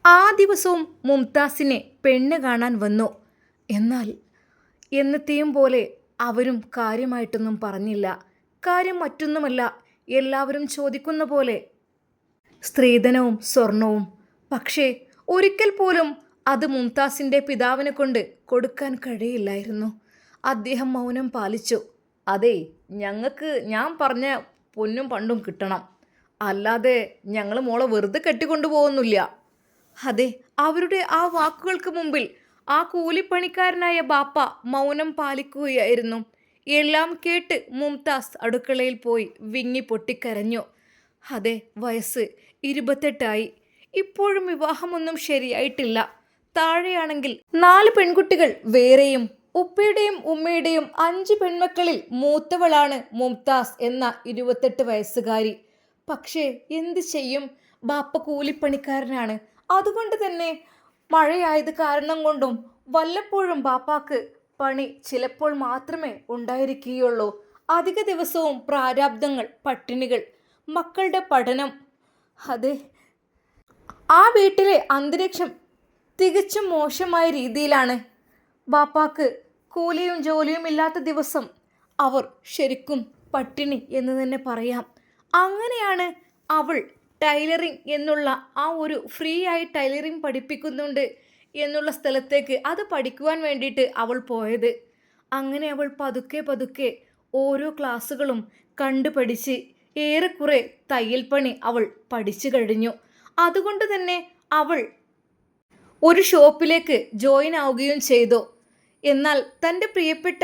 ആ ദിവസവും മുംതാസിനെ പെണ്ണ് കാണാൻ വന്നു. എന്നാൽ എന്നത്തെയും പോലെ അവരും കാര്യമായിട്ടൊന്നും പറഞ്ഞില്ല. കാര്യം മറ്റൊന്നുമല്ല, എല്ലാവരും ചോദിക്കുന്ന പോലെ സ്ത്രീധനവും സ്വർണവും. പക്ഷേ ഒരിക്കൽ പോലും അത് മുംതാസിൻ്റെ പിതാവിനെ കൊണ്ട് കൊടുക്കാൻ കഴിയില്ലായിരുന്നു. അദ്ദേഹം മൗനം പാലിച്ചു. അതെ, ഞങ്ങൾക്ക് ഞാൻ പറഞ്ഞ പൊന്നും പണ്ടും കിട്ടണം, അല്ലാതെ ഞങ്ങൾ മോളെ വെറുതെ കെട്ടിക്കൊണ്ടുപോകുന്നില്ല. അതെ, അവരുടെ ആ വാക്കുകൾക്ക് മുമ്പിൽ ആ കൂലിപ്പണിക്കാരനായ ബാപ്പ മൗനം പാലിക്കുകയായിരുന്നു. എല്ലാം കേട്ട് മുംതാസ് അടുക്കളയിൽ പോയി വിങ്ങി പൊട്ടിക്കരഞ്ഞു. അതെ, വയസ്സ് 28 ഇപ്പോഴും വിവാഹമൊന്നും ശരിയായിട്ടില്ല. താഴെയാണെങ്കിൽ 4 പെൺകുട്ടികൾ വേറെയും. ഉപ്പയുടെയും ഉമ്മയുടെയും 5 പെൺമക്കളിൽ മൂത്തവളാണ് മുംതാസ് എന്ന 28 വയസ്സുകാരി. പക്ഷേ എന്ത് ചെയ്യും, ബാപ്പ കൂലിപ്പണിക്കാരനാണ്. അതുകൊണ്ട് തന്നെ മഴയായത് കാരണം കൊണ്ടും വല്ലപ്പോഴും ബാപ്പാക്ക് പണി ചിലപ്പോൾ മാത്രമേ ഉണ്ടായിരിക്കുകയുള്ളൂ. അധിക ദിവസവും പ്രാരാബ്ദങ്ങൾ, പട്ടിണികൾ, മക്കളുടെ പഠനം. അതെ, ആ വീട്ടിലെ അന്തരീക്ഷം തികച്ചും മോശമായ രീതിയിലാണ്. ബാപ്പാക്ക് കൂലിയും ജോലിയും ഇല്ലാത്ത ദിവസം അവർ ശരിക്കും പട്ടിണി എന്ന് തന്നെ പറയാം. അങ്ങനെയാണ് അവൾ ടൈലറിംഗ് എന്നുള്ള ആ ഒരു ഫ്രീ ആയി ടൈലറിംഗ് പഠിപ്പിക്കുന്നുണ്ട് എന്നുള്ള സ്ഥലത്തേക്ക് അത് പഠിക്കുവാൻ വേണ്ടിയിട്ട് അവൾ പോയത്. അങ്ങനെ അവൾ പതുക്കെ പതുക്കെ ഓരോ ക്ലാസ്സുകളും കണ്ടുപഠിച്ച് ഏറെക്കുറെ തയ്യൽ പണി അവൾ പഠിച്ചു കഴിഞ്ഞു. അതുകൊണ്ട് തന്നെ അവൾ ഒരു ഷോപ്പിലേക്ക് ജോയിൻ ആവുകയും ചെയ്തു. എന്നാൽ തൻ്റെ പ്രിയപ്പെട്ട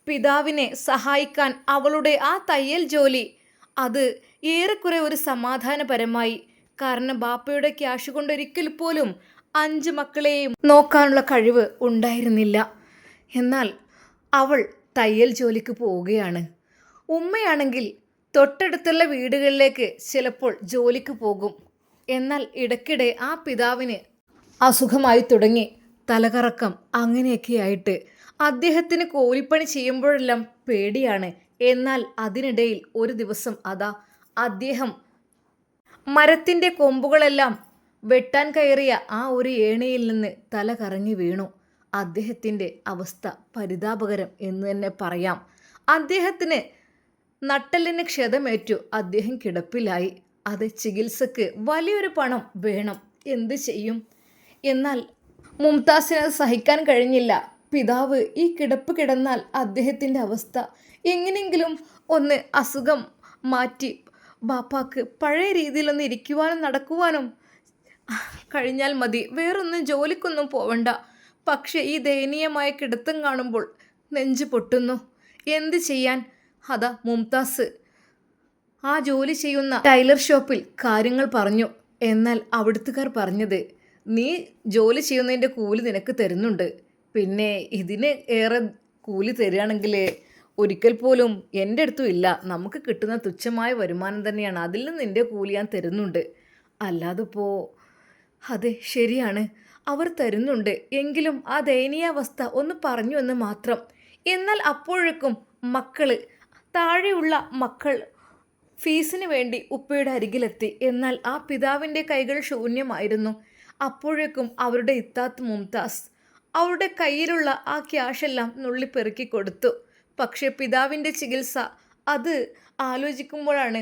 പിതാവിനെ സഹായിക്കാൻ അവളുടെ ആ തയ്യൽ ജോലി അത് ഏറെക്കുറെ ഒരു സമാധാനപരമായി. കാരണം ബാപ്പയുടെ ക്യാഷ് കൊണ്ടൊരിക്കൽ പോലും 5 മക്കളെയും നോക്കാനുള്ള കഴിവ് ഉണ്ടായിരുന്നില്ല. എന്നാൽ അവൾ തയ്യൽ ജോലിക്ക് പോവുകയാണ്. ഉമ്മയാണെങ്കിൽ തൊട്ടടുത്തുള്ള വീടുകളിലേക്ക് ചിലപ്പോൾ ജോലിക്ക് പോകും. എന്നാൽ ഇടയ്ക്കിടെ ആ പിതാവിന് അസുഖമായി തുടങ്ങി, തലകറക്കം, അങ്ങനെയൊക്കെയായിട്ട് അദ്ദേഹത്തിന് കൂലിപ്പണി ചെയ്യുമ്പോഴെല്ലാം പേടിയാണ്. എന്നാൽ അതിനിടയിൽ ഒരു ദിവസം അതാ അദ്ദേഹം മരത്തിൻ്റെ കൊമ്പുകളെല്ലാം വെട്ടാൻ കയറിയ ആ ഒരു ഏണിയിൽ നിന്ന് തല കറങ്ങി വീണു. അദ്ദേഹത്തിൻ്റെ അവസ്ഥ പരിതാപകരം എന്ന് തന്നെ പറയാം. അദ്ദേഹത്തിന് നട്ടെല്ലിന് ക്ഷതമേറ്റു. അദ്ദേഹം കിടപ്പിലായി. അത് ചികിത്സക്ക് വലിയൊരു പണം വേണം. എന്ത് ചെയ്യും? എന്നാൽ മുംതാസിന് അത് സഹിക്കാൻ കഴിഞ്ഞില്ല. പിതാവ് ഈ കിടപ്പ് കിടന്നാൽ അദ്ദേഹത്തിൻ്റെ അവസ്ഥ എങ്ങനെയെങ്കിലും ഒന്ന് അസുഖം മാറ്റി ബാപ്പാക്ക് പഴയ രീതിയിലൊന്ന് ഇരിക്കുവാനും നടക്കുവാനും കഴിഞ്ഞാൽ മതി, വേറൊന്നും ജോലിക്കൊന്നും പോവണ്ട. പക്ഷേ ഈ ദയനീയമായ കിടത്തം കാണുമ്പോൾ നെഞ്ച് പൊട്ടുന്നു. എന്ത് ചെയ്യാൻ? അതാ മുംതാസ് ആ ജോലി ചെയ്യുന്ന ടൈലർ ഷോപ്പിൽ കാര്യങ്ങൾ പറഞ്ഞു. എന്നാൽ അവിടുത്തുകാർ പറഞ്ഞത്, നീ ജോലി ചെയ്യുന്നതിൻ്റെ കൂലി നിനക്ക് തരുന്നുണ്ട്, പിന്നെ ഇതിന് ഏറെ കൂലി തരികയാണെങ്കിൽ ഒരിക്കൽ പോലും എൻ്റെ അടുത്തും ഇല്ല. നമുക്ക് കിട്ടുന്ന തുച്ഛമായ വരുമാനം തന്നെയാണ്, അതിൽ നിന്ന് നിൻ്റെ കൂലി ഞാൻ തരുന്നുണ്ട്. അല്ലാതിപ്പോൾ അതെ ശരിയാണ്, അവർ തരുന്നുണ്ട്. എങ്കിലും ആ ദയനീയാവസ്ഥ ഒന്ന് പറഞ്ഞു എന്ന് മാത്രം. എന്നാൽ അപ്പോഴേക്കും താഴെയുള്ള മക്കൾ ഫീസിന് വേണ്ടി ഉപ്പയുടെ അരികിലെത്തി. എന്നാൽ ആ പിതാവിൻ്റെ കൈകൾ ശൂന്യമായിരുന്നു. അപ്പോഴേക്കും അവരുടെ ഇത്താത്ത് മുംതാസ് അവരുടെ കയ്യിലുള്ള ആ ക്യാഷെല്ലാം നുള്ളിപ്പെറുക്കി കൊടുത്തു. പക്ഷേ പിതാവിൻ്റെ ചികിത്സ അത് ആലോചിക്കുമ്പോഴാണ്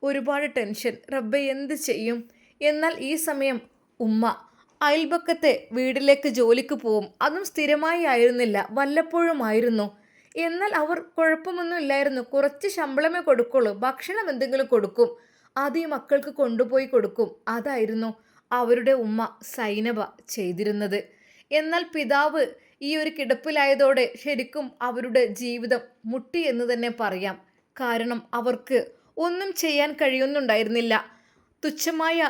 ഒരുപാട് ടെൻഷൻ. റബ്ബേ എന്ത് ചെയ്യും? എന്നാൽ ഈ സമയം ഉമ്മ അയൽപക്കത്തെ വീട്ടിലേക്ക് ജോലിക്ക് പോവും. അതും സ്ഥിരമായി ആയിരുന്നില്ല, വല്ലപ്പോഴുമായിരുന്നു. എന്നാൽ അവർ കുഴപ്പമൊന്നും ഇല്ലായിരുന്നു. കുറച്ച് ശമ്പളമേ കൊടുക്കുള്ളൂ, ഭക്ഷണം എന്തെങ്കിലും കൊടുക്കും, അത് ഈ മക്കൾക്ക് കൊണ്ടുപോയി കൊടുക്കും. അതായിരുന്നു അവരുടെ ഉമ്മ സൈനബ ചെയ്തിരുന്നത്. എന്നാൽ പിതാവ് ഈ ഒരു കിടപ്പിലായതോടെ ശരിക്കും അവരുടെ ജീവിതം മുട്ടി എന്ന് തന്നെ പറയാം. കാരണം അവർക്ക് ഒന്നും ചെയ്യാൻ കഴിയുന്നുണ്ടായിരുന്നില്ല. തുച്ഛമായ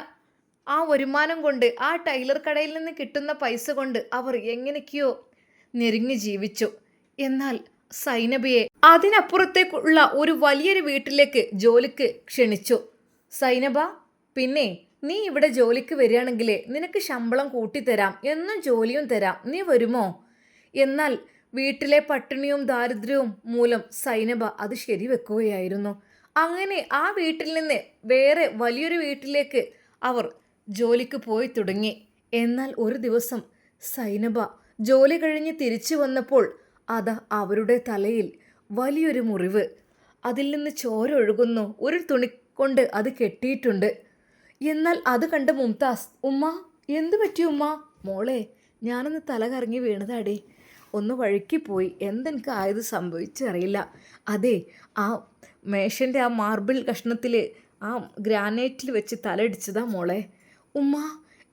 ആ വരുമാനം കൊണ്ട്, ആ ടൈലർ കടയിൽ നിന്ന് കിട്ടുന്ന പൈസ കൊണ്ട് അവർ എങ്ങനെയൊക്കെയോ ഞെരുങ്ങി ജീവിച്ചു. എന്നാൽ സൈനബയെ അതിനപ്പുറത്തേക്കുള്ള ഒരു വലിയൊരു വീട്ടിലേക്ക് ജോലിക്ക് ക്ഷണിച്ചു. സൈനബ, പിന്നെ നീ ഇവിടെ ജോലിക്ക് വരികയാണെങ്കിൽ നിനക്ക് ശമ്പളം കൂട്ടിത്തരാം, എന്നും ജോലിയും തരാം, നീ വരുമോ? എന്നാൽ വീട്ടിലെ പട്ടിണിയും ദാരിദ്ര്യവും മൂലം സൈനബ അത് ശരിവെക്കുകയായിരുന്നു. അങ്ങനെ ആ വീട്ടിൽ നിന്ന് വേറെ വലിയൊരു വീട്ടിലേക്ക് അവർ ജോലിക്ക് പോയി തുടങ്ങി. എന്നാൽ ഒരു ദിവസം സൈനബ ജോലി കഴിഞ്ഞ് തിരിച്ചു വന്നപ്പോൾ അതാ അവരുടെ തലയിൽ വലിയൊരു മുറിവ്. അതിൽ നിന്ന് ചോര ഒഴുകുന്നു. ഒരു തുണി കൊണ്ട് അത് കെട്ടിയിട്ടുണ്ട്. എന്നാൽ അത് കണ്ട് മുംതാസ്, ഉമ്മ എന്തു പറ്റി ഉമ്മ? മോളെ, ഞാനൊന്ന് തല കറങ്ങി വീണതാടി, ഒന്ന് വഴുക്കിപ്പോയി, എന്തെനിക്ക് ആയത് സംഭവിച്ചറിയില്ല. അതെ, ആ മേശൻ്റെ ആ മാർബിൾ കഷ്ണത്തിൽ, ആ ഗ്രാനൈറ്റിൽ വെച്ച് തലയിടിച്ചതാ മോളെ. ഉമ്മ,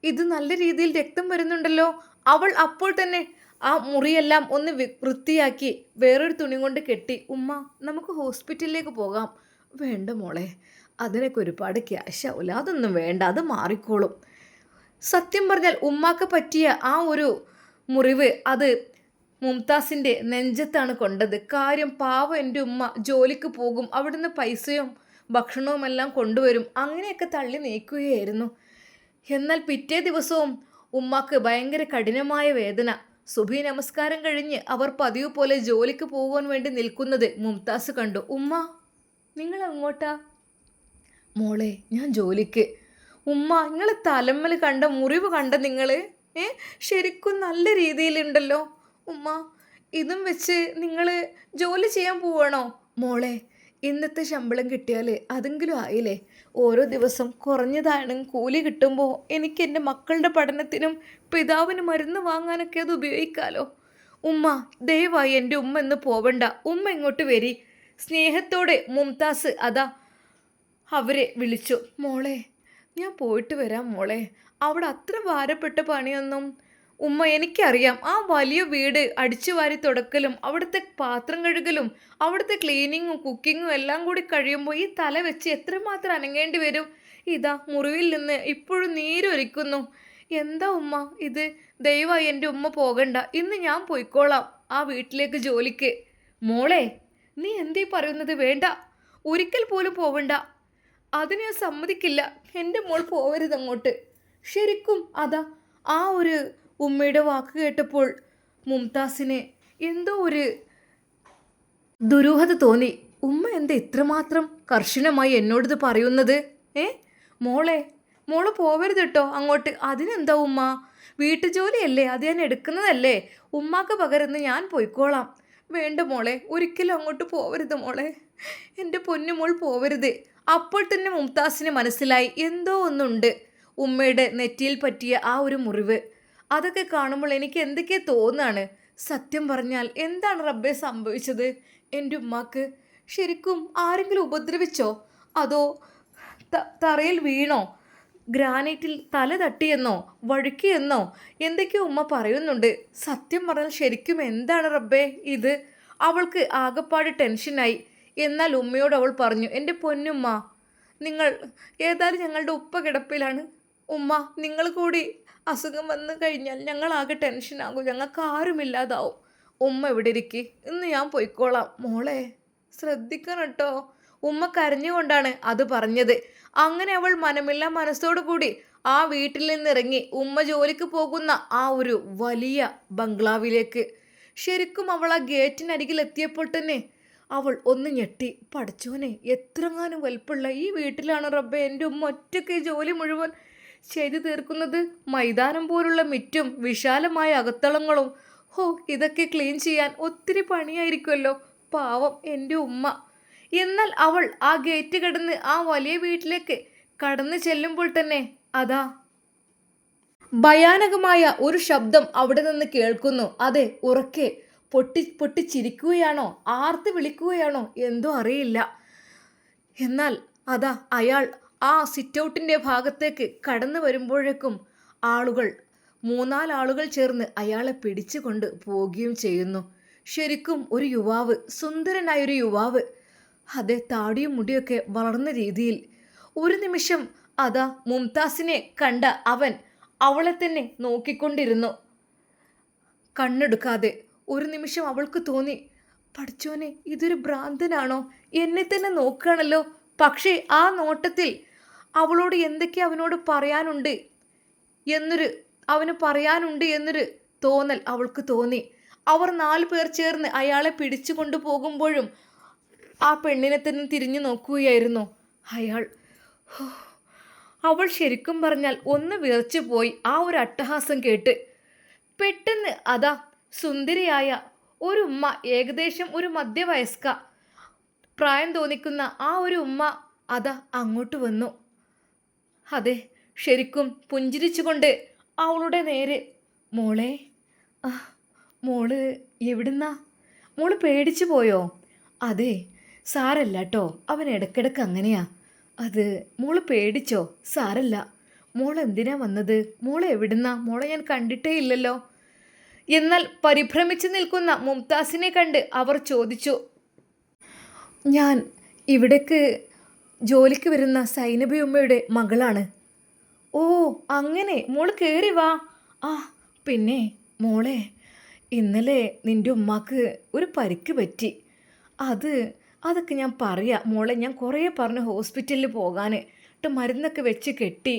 ഇത് നല്ല രീതിയിൽ രക്തം വരുന്നുണ്ടല്ലോ. അവൾ അപ്പോൾ തന്നെ ആ മുറിയെല്ലാം ഒന്ന് വൃത്തിയാക്കി വേറൊരു തുണി കൊണ്ട് കെട്ടി. ഉമ്മ, നമുക്ക് ഹോസ്പിറ്റലിലേക്ക് പോകാം. വേണ്ട മോളെ, അതിനൊക്കെ ഒരുപാട് ക്യാഷ് ആവില്ല, അതൊന്നും വേണ്ട, അത് മാറിക്കോളും. സത്യം പറഞ്ഞാൽ ഉമ്മാക്ക് പറ്റിയ ആ ഒരു മുറിവ് അത് മുംതാസിൻ്റെ നെഞ്ചത്താണ് കൊണ്ടത്. കാര്യം പാവം എൻ്റെ ഉമ്മ ജോലിക്ക് പോകും, അവിടുന്ന് പൈസയും ഭക്ഷണവും എല്ലാം കൊണ്ടുവരും, അങ്ങനെയൊക്കെ തള്ളി നീക്കുകയായിരുന്നു. എന്നാൽ പിറ്റേ ദിവസവും ഉമ്മാക്ക് ഭയങ്കര കഠിനമായ വേദന. സുബഹി നമസ്കാരം കഴിഞ്ഞ് അവർ പതിവ് പോലെ ജോലിക്ക് പോകാൻ വേണ്ടി നിൽക്കുന്നത് മുംതാസ് കണ്ടു. ഉമ്മ, നിങ്ങൾ എങ്ങോട്ടാ? മോളെ, ഞാൻ ജോലിക്ക്. ഉമ്മ, നിങ്ങൾ തലമ്മൽ കണ്ട മുറിവ് കണ്ട നിങ്ങൾ ശരിക്കും നല്ല രീതിയിലുണ്ടല്ലോ. ഉമ്മ, ഇതും വെച്ച് നിങ്ങൾ ജോലി ചെയ്യാൻ പോവാണോ? മോളെ, ഇന്നത്തെ ശമ്പളം കിട്ടിയാൽ അതെങ്കിലും ആയില്ലേ. ഓരോ ദിവസം കുറഞ്ഞതാണ് കൂലി കിട്ടുമ്പോൾ എനിക്ക് എൻ്റെ മക്കളുടെ പഠനത്തിനും പിതാവിന് മരുന്ന് വാങ്ങാനൊക്കെ അത് ഉപയോഗിക്കാമല്ലോ. ഉമ്മ, ദയവായി എൻ്റെ ഉമ്മ എന്ന് പോവണ്ട, ഉമ്മ ഇങ്ങോട്ട് വരി. സ്നേഹത്തോടെ മുംതാസ് അതാ അവരെ വിളിച്ചു. മോളെ, ഞാൻ പോയിട്ട് വരാം മോളെ, അവിടെ അത്ര ഭാരപ്പെട്ട പണിയൊന്നും. ഉമ്മ, എനിക്കറിയാം, ആ വലിയ വീട് അടിച്ചു വാരി തുടക്കലും അവിടുത്തെ പാത്രം കഴുകലും അവിടുത്തെ ക്ലീനിങ്ങും കുക്കിങ്ങും എല്ലാം കൂടി കഴിയുമ്പോൾ ഈ തല വെച്ച് എത്രമാത്രം അനങ്ങേണ്ടി വരും. ഇതാ മുറിവിൽ നിന്ന് ഇപ്പോഴും നീരൊലിക്കുന്നു. എന്താ ഉമ്മ ഇത്? ദയവായി എൻ്റെ ഉമ്മ പോകണ്ട, ഇന്ന് ഞാൻ പോയിക്കോളാം ആ വീട്ടിലേക്ക് ജോലിക്ക്. മോളെ, നീ എന്തീ പറയുന്നത്? വേണ്ട, ഒരിക്കൽ പോലും പോവണ്ട, അതിന് ഞാൻ സമ്മതിക്കില്ല. എൻ്റെ മോൾ പോവരുത് അങ്ങോട്ട്. ശരിക്കും അതാ ആ ഒരു ഉമ്മയുടെ വാക്ക് കേട്ടപ്പോൾ മുംതാസിന് എന്തോ ഒരു ദുരൂഹത തോന്നി. ഉമ്മ എന്താ ഇത്രമാത്രം കർശനമായി എന്നോടിത് പറയുന്നത്? മോള് പോവരുത് കേട്ടോ അങ്ങോട്ട്. അതിനെന്താ ഉമ്മ, വീട്ടുജോലിയല്ലേ, അത് ഞാൻ എടുക്കുന്നതല്ലേ. ഉമ്മാക്ക് പകരുന്ന് ഞാൻ പോയിക്കോളാം. വേണ്ട മോളെ, ഒരിക്കലും അങ്ങോട്ട് പോവരുത് മോളെ, എൻ്റെ പൊന്നുമോൾ പോവരുത്. അപ്പോൾ തന്നെ മുംതാസിന് മനസ്സിലായി എന്തോ ഒന്നുണ്ട്. ഉമ്മയുടെ നെറ്റിയിൽ പറ്റിയ ആ ഒരു മുറിവ്, അതൊക്കെ കാണുമ്പോൾ എനിക്ക് എന്തൊക്കെ തോന്നാണ്. സത്യം പറഞ്ഞാൽ എന്താണ് റബ്ബെ സംഭവിച്ചത്? എൻ്റെ ഉമ്മാക്ക് ശരിക്കും ആരെങ്കിലും ഉപദ്രവിച്ചോ? അതോ തറയിൽ വീണോ? ഗ്രാനൈറ്റിൽ തല തട്ടിയെന്നോ വഴുക്കിയെന്നോ എന്തൊക്കെയോ ഉമ്മ പറയുന്നുണ്ട്. സത്യം പറഞ്ഞാൽ ശരിക്കും എന്താണ് റബ്ബേ ഇത്? അവൾക്ക് ആകപ്പാട് ടെൻഷനായി. എന്നാൽ ഉമ്മയോട് അവൾ പറഞ്ഞു, എൻ്റെ പൊന്നുമ്മ, നിങ്ങൾ ഏതായാലും ഞങ്ങളുടെ ഉപ്പ കിടപ്പിലാണ്. ഉമ്മ, നിങ്ങൾ കൂടി അസുഖം വന്നു കഴിഞ്ഞാൽ ഞങ്ങളാകെ ടെൻഷനാകും, ഞങ്ങൾക്ക് ആരുമില്ലാതാവും. ഉമ്മ ഇവിടെ ഇരിക്കി, ഇന്ന് ഞാൻ പോയിക്കോളാം. മോളെ, ശ്രദ്ധിക്കണം കേട്ടോ. ഉമ്മ കരഞ്ഞുകൊണ്ടാണ് അത് പറഞ്ഞത്. അങ്ങനെ അവൾ മനമില്ല മനസ്സോടു കൂടി ആ വീട്ടിൽ നിന്നിറങ്ങി ഉമ്മ ജോലിക്ക് പോകുന്ന ആ ഒരു വലിയ ബംഗ്ലാവിലേക്ക്. ശരിക്കും അവൾ ആ ഗേറ്റിനരികിൽ എത്തിയപ്പോൾ തന്നെ അവൾ ഒന്ന് ഞെട്ടി. പഠിച്ചോനെ, എത്രങ്ങാനും വലുപ്പമുള്ള ഈ വീട്ടിലാണ് റബ്ബെ എൻ്റെ ഉമ്മ ഒറ്റയ്ക്ക് ജോലി മുഴുവൻ ചെയ്തു തീർക്കുന്നത്. മൈതാനം പോലുള്ള മിറ്റും വിശാലമായ അകത്തളങ്ങളും, ഇതൊക്കെ ക്ലീൻ ചെയ്യാൻ ഒത്തിരി പണിയായിരിക്കുമല്ലോ. പാവം എൻ്റെ ഉമ്മ. എന്നാൽ അവൾ ആ ഗേറ്റ് കടന്ന് ആ വലിയ വീട്ടിലേക്ക് കടന്നു ചെല്ലുമ്പോൾ തന്നെ അതാ ഭയാനകമായ ഒരു ശബ്ദം അവിടെ നിന്ന് കേൾക്കുന്നു. അതെ, ഉറക്കെ പൊട്ടിച്ചിരിക്കുകയാണോ ആർത്ത് വിളിക്കുകയാണോ എന്തോ അറിയില്ല. എന്നാൽ അതാ അയാൾ ആ സിറ്റൗട്ടിൻ്റെ ഭാഗത്തേക്ക് കടന്നു വരുമ്പോഴേക്കും ആളുകൾ 3-4 ആളുകൾ ചേർന്ന് അയാളെ പിടിച്ചു കൊണ്ട് പോവുകയും ചെയ്യുന്നു. ശരിക്കും ഒരു യുവാവ്, സുന്ദരനായൊരു യുവാവ്. അതെ, താടിയും മുടിയൊക്കെ വളർന്ന രീതിയിൽ. ഒരു നിമിഷം അതാ മുംതാസിനെ കണ്ട അവൻ അവളെ തന്നെ നോക്കിക്കൊണ്ടിരുന്നു, കണ്ണെടുക്കാതെ. ഒരു നിമിഷം അവൾക്ക് തോന്നി, പഠിച്ചോനെ, ഇതൊരു ഭ്രാന്തനാണോ, എന്നെ തന്നെ നോക്കുകയാണല്ലോ. പക്ഷേ ആ നോട്ടത്തിൽ അവളോട് എന്തൊക്കെ അവനോട് പറയാനുണ്ട് എന്നൊരു തോന്നൽ അവൾക്ക് തോന്നി. അവർ 4 പേർ ചേർന്ന് അയാളെ പിടിച്ചു കൊണ്ടു പോകുമ്പോഴും ആ പെണ്ണിനെ തന്നെ തിരിഞ്ഞു നോക്കുകയായിരുന്നു അയാൾ. അവൾ ശരിക്കും പറഞ്ഞാൽ ഒന്ന് വിറച്ചു പോയി ആ ഒരു അട്ടഹാസം കേട്ട്. പെട്ടെന്ന് അതാ സുന്ദരിയായ ഒരു ഉമ്മ, ഏകദേശം ഒരു മധ്യവയസ്ക പ്രായം തോന്നിക്കുന്ന ആ ഒരു ഉമ്മ അതാ അങ്ങോട്ട് വന്നു. അതെ, ശരിക്കും പുഞ്ചിരിച്ചുകൊണ്ട് അവളുടെ നേരെ, മോളെ, ആ മോള് എവിടുന്നാ? മോള് പേടിച്ചു പോയോ? അതെ, സാരല്ല കേട്ടോ, അവൻ ഇടയ്ക്കിടയ്ക്ക് അങ്ങനെയാ. അത് മോള് പേടിച്ചോ? സാരല്ല. മോൾ എന്തിനാ വന്നത്? മോളെ എവിടുന്നാ? മോളെ ഞാൻ കണ്ടിട്ടേ ഇല്ലല്ലോ. എന്നാൽ പരിഭ്രമിച്ചു നിൽക്കുന്ന മുംതാസിനെ കണ്ട് അവർ ചോദിച്ചു, ഞാൻ ഇവിടേക്ക് ജോലിക്ക് വരുന്ന സൈനബി ഉമ്മയുടെ മകളാണ്. ഓ അങ്ങനെ, മോള് കയറി വാ. ആ പിന്നെ മോളെ, ഇന്നലെ നിൻ്റെ ഉമ്മാക്ക് ഒരു പരിക്ക് പറ്റി. അതൊക്കെ ഞാൻ പറയാം മോളെ. ഞാൻ കുറേ പറഞ്ഞു ഹോസ്പിറ്റലിൽ പോകാൻ, മരുന്നൊക്കെ വെച്ച് കെട്ടി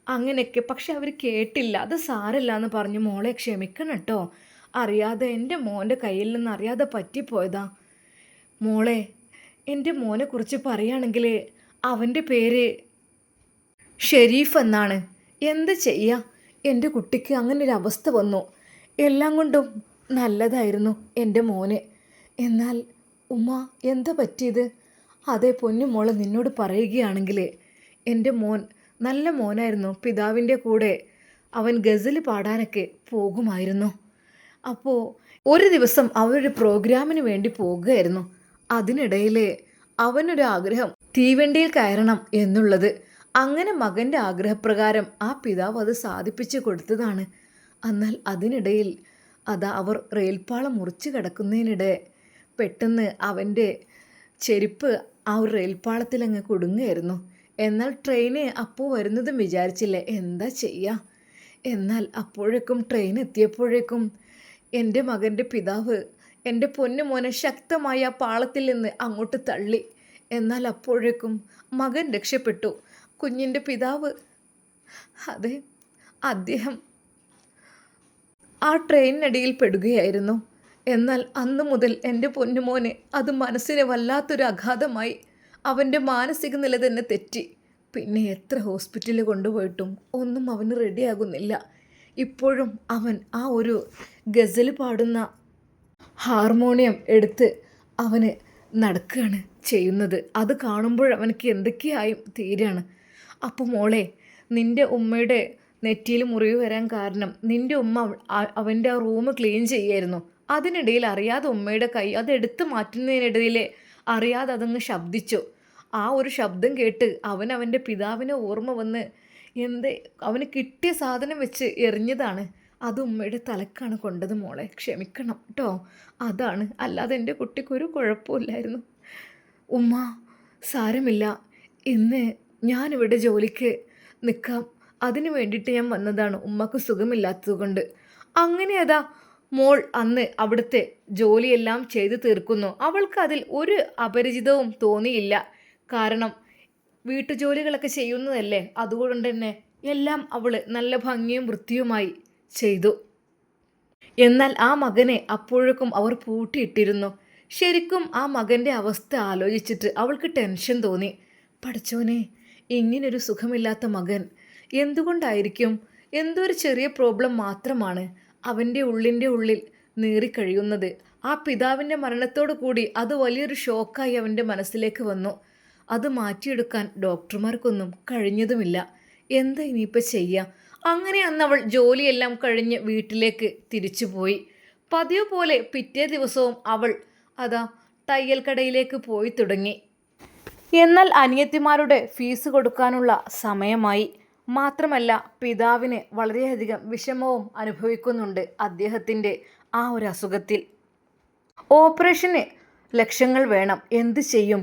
അങ്ങനെയൊക്കെ, പക്ഷെ അവർ കേട്ടില്ല. അത് സാരല്ല എന്ന് പറഞ്ഞു. മോളെ ക്ഷമിക്കണം കേട്ടോ, അറിയാതെ എൻ്റെ മോൻ്റെ കയ്യിൽ നിന്ന് അറിയാതെ പറ്റിപ്പോയതാ. മോളെ, എൻ്റെ മോനെക്കുറിച്ച് പറയുകയാണെങ്കിൽ അവൻ്റെ പേര് ഷെരീഫ് എന്നാണ്. എന്ത് ചെയ്യുക, എൻ്റെ കുട്ടിക്ക് അങ്ങനെ ഒരു അവസ്ഥ വന്നു. എല്ലാം കൊണ്ടും നല്ലതായിരുന്നു എൻ്റെ മോന്. എന്നാൽ ഉമ്മ, എന്താ പറ്റിയത്? അതേ പൊന്നു മോളെ, നിന്നോട് പറയുകയാണെങ്കിൽ എൻ്റെ മോൻ നല്ല മോനായിരുന്നു. പിതാവിൻ്റെ കൂടെ അവൻ ഗസൽ പാടാനൊക്കെ പോകുമായിരുന്നു. അപ്പോൾ ഒരു ദിവസം അവനൊരു പ്രോഗ്രാമിന് വേണ്ടി പോകുകയായിരുന്നു. അതിനിടയിൽ അവനൊരു ആഗ്രഹം, തീവണ്ടിയിൽ കയറണം എന്നുള്ളത്. അങ്ങനെ മകൻ്റെ ആഗ്രഹപ്രകാരം ആ പിതാവ് അത് സാധിപ്പിച്ചു കൊടുത്തതാണ്. എന്നാൽ അതിനിടയിൽ അതാ അവർ റെയിൽപ്പാളം മുറിച്ച് കിടക്കുന്നതിനിടെ പെട്ടെന്ന് അവൻ്റെ ചെരുപ്പ് ആ ഒരു റെയിൽപ്പാളത്തിൽ അങ്ങ് കുടുങ്ങുകയായിരുന്നു. എന്നാൽ ട്രെയിന് അപ്പോൾ വരുന്നതും വിചാരിച്ചില്ല. എന്താ ചെയ്യുക? എന്നാൽ അപ്പോഴേക്കും ട്രെയിൻ എത്തിയപ്പോഴേക്കും എൻ്റെ മകൻ്റെ പിതാവ് എൻ്റെ പൊന്നുമോനെ ശക്തമായ ആ പാളത്തിൽ നിന്ന് അങ്ങോട്ട് തള്ളി. എന്നാൽ അപ്പോഴേക്കും മകൻ രക്ഷപ്പെട്ടു. കുഞ്ഞിൻ്റെ പിതാവ്, അതെ, അദ്ദേഹം ആ ട്രെയിനിനടിയിൽ പെടുകയായിരുന്നു. എന്നാൽ അന്ന് മുതൽ എൻ്റെ പൊന്നുമോന് അത് മനസ്സിന് വല്ലാത്തൊരു അഘാതമായി. അവൻ്റെ മാനസിക നില തന്നെ തെറ്റി. പിന്നെ എത്ര ഹോസ്പിറ്റലിൽ കൊണ്ടുപോയിട്ടും ഒന്നും അവന് റെഡിയാകുന്നില്ല. ഇപ്പോഴും അവൻ ആ ഒരു ഗസൽ പാടുന്ന ഹാർമോണിയം എടുത്ത് അവന് നടക്കുകയാണ് ചെയ്യുന്നത്. അത് കാണുമ്പോൾ അവനക്ക് എന്തൊക്കെയായും തീരാണ്. അപ്പോൾ മോളെ, നിൻ്റെ ഉമ്മയുടെ നെറ്റിയിൽ മുറിവ് വരാൻ കാരണം നിൻ്റെ ഉമ്മ അവൻ്റെ ആ റൂം ക്ലീൻ ചെയ്യായിരുന്നു. അതിനിടയിൽ അറിയാതെ ഉമ്മയുടെ കൈ അതെടുത്ത് മാറ്റുന്നതിനിടയിൽ അറിയാതെ അതങ്ങ് ശബ്ദിച്ചു. ആ ഒരു ശബ്ദം കേട്ട് അവൻ്റെ പിതാവിനെ ഓർമ്മ വന്ന് അവന് കിട്ടിയ സാധനം വെച്ച് എറിഞ്ഞതാണ്. അത് ഉമ്മയുടെ തലക്കാണ് കൊണ്ടത്. മോളെ ക്ഷമിക്കണം കേട്ടോ, അതാണ്. അല്ലാതെ എൻ്റെ കുട്ടിക്കൊരു കുഴപ്പമില്ലായിരുന്നു. ഉമ്മ, സാരമില്ല, ഇന്ന് ഞാനിവിടെ ജോലിക്ക് നിൽക്കാം, അതിനു വേണ്ടിയിട്ട് ഞാൻ വന്നതാണ്. ഉമ്മക്ക് സുഖമില്ലാത്തത് കൊണ്ട്. അങ്ങനെ അതാ മോൾ അന്ന് അവിടുത്തെ ജോലിയെല്ലാം ചെയ്തു തീർക്കുന്നു. അവൾക്ക് അതിൽ ഒരു അപരിചിതവും തോന്നിയില്ല. കാരണം വീട്ടുജോലികളൊക്കെ ചെയ്യുന്നതല്ലേ, അതുകൊണ്ട് തന്നെ എല്ലാം അവൾ നല്ല ഭംഗിയും വൃത്തിയുമായി ചെയ്തു. എന്നാൽ ആ മകനെ അപ്പോഴേക്കും അവർ പൂട്ടിയിട്ടിരുന്നു. ശരിക്കും ആ മകൻ്റെ അവസ്ഥ ആലോചിച്ചിട്ട് അവൾക്ക് ടെൻഷൻ തോന്നി. പഠിച്ചോനെ, ഇങ്ങനൊരു സുഖമില്ലാത്ത മകൻ എന്തുകൊണ്ടായിരിക്കും? എന്തൊരു ചെറിയ പ്രോബ്ലം മാത്രമാണ് അവൻ്റെ ഉള്ളിൽ നീറിക്കഴിയുന്നത്. ആ പിതാവിൻ്റെ മരണത്തോടു കൂടി അത് വലിയൊരു ഷോക്കായി അവൻ്റെ മനസ്സിലേക്ക് വന്നു. അത് മാറ്റിയെടുക്കാൻ ഡോക്ടർമാർക്കൊന്നും കഴിഞ്ഞതുമില്ല. എന്താ ഇനിയിപ്പോൾ ചെയ്യുക? അങ്ങനെ അന്നവൾ ജോലിയെല്ലാം കഴിഞ്ഞ് വീട്ടിലേക്ക് തിരിച്ചുപോയി. പതിവ് പോലെ പിറ്റേ ദിവസവും അവൾ അതാ തയ്യൽ കടയിലേക്ക് പോയി തുടങ്ങി. എന്നാൽ അനിയത്തിമാരുടെ ഫീസ് കൊടുക്കാനുള്ള സമയമായി. മാത്രമല്ല പിതാവിന് വളരെയധികം വിഷമവും അനുഭവിക്കുന്നുണ്ട് അദ്ദേഹത്തിൻ്റെ ആ ഒരു അസുഖത്തിൽ. ഓപ്പറേഷന് ലക്ഷങ്ങൾ വേണം. എന്ത് ചെയ്യും?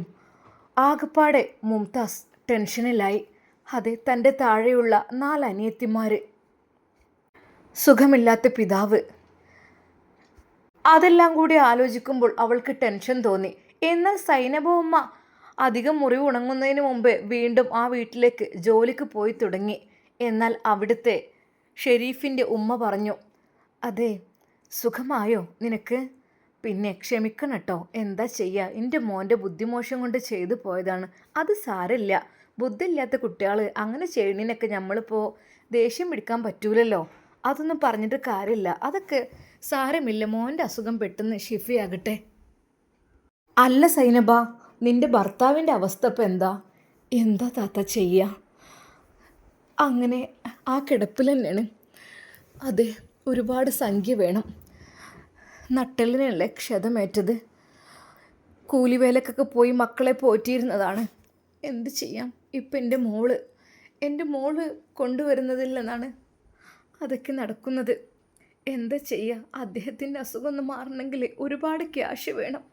ആകപ്പാടെ മുംതാസ് ടെൻഷനിലായി. അതെ, തൻ്റെ താഴെയുള്ള 4 അനിയത്തിമാർ, സുഖമില്ലാത്ത പിതാവ്, അതെല്ലാം കൂടി ആലോചിക്കുമ്പോൾ അവൾക്ക് ടെൻഷൻ തോന്നി. എന്നാൽ സൈനബ ഉമ്മ അധികം മുറിവ് ഉണങ്ങുന്നതിന് മുമ്പ് വീണ്ടും ആ വീട്ടിലേക്ക് ജോലിക്ക് പോയി തുടങ്ങി. എന്നാൽ അവിടുത്തെ ഷെരീഫിൻ്റെ ഉമ്മ പറഞ്ഞു, അതെ, സുഖമായോ നിനക്ക്? പിന്നെ ക്ഷമിക്കണം കേട്ടോ, എന്താ ചെയ്യുക, എൻ്റെ മോൻ്റെ ബുദ്ധിമോശം കൊണ്ട് ചെയ്തു പോയതാണ്. അത് സാരമില്ല, ബുദ്ധിയില്ലാത്ത കുട്ടികൾ അങ്ങനെ ചെയ്യണതിനൊക്കെ നമ്മളിപ്പോൾ ദേഷ്യം പിടിക്കാൻ പറ്റൂലല്ലോ. അതൊന്നും പറഞ്ഞിട്ട് കാര്യമില്ല. അതൊക്കെ സാരമില്ല. മോൻ്റെ അസുഖം പെട്ടെന്ന് ഷിഫിയാകട്ടെ. അല്ല സൈനബ, നിന്റെ ഭർത്താവിൻ്റെ അവസ്ഥ ഇപ്പം എന്താ? എന്താ താത്ത ചെയ്യുക? അങ്ങനെ ആ കിടപ്പിൽ തന്നെയാണ്. അതെ, ഒരുപാട് സംഖ്യ വേണം. നട്ടെല്ലിനല്ലേ ക്ഷതമേറ്റത്. കൂലിവേലക്കൊക്കെ പോയി മക്കളെ പോറ്റിയിരുന്നതാണ്. എന്ത് ചെയ്യാം, ഇപ്പം എൻ്റെ മോള് കൊണ്ടുവരുന്നതിൽ നിന്നാണ് അതൊക്കെ നടക്കുന്നത്. എന്താ ചെയ്യുക? അദ്ദേഹത്തിൻ്റെ അസുഖം ഒന്ന് മാറണമെങ്കിൽ ഒരുപാട് ക്യാഷ് വേണം.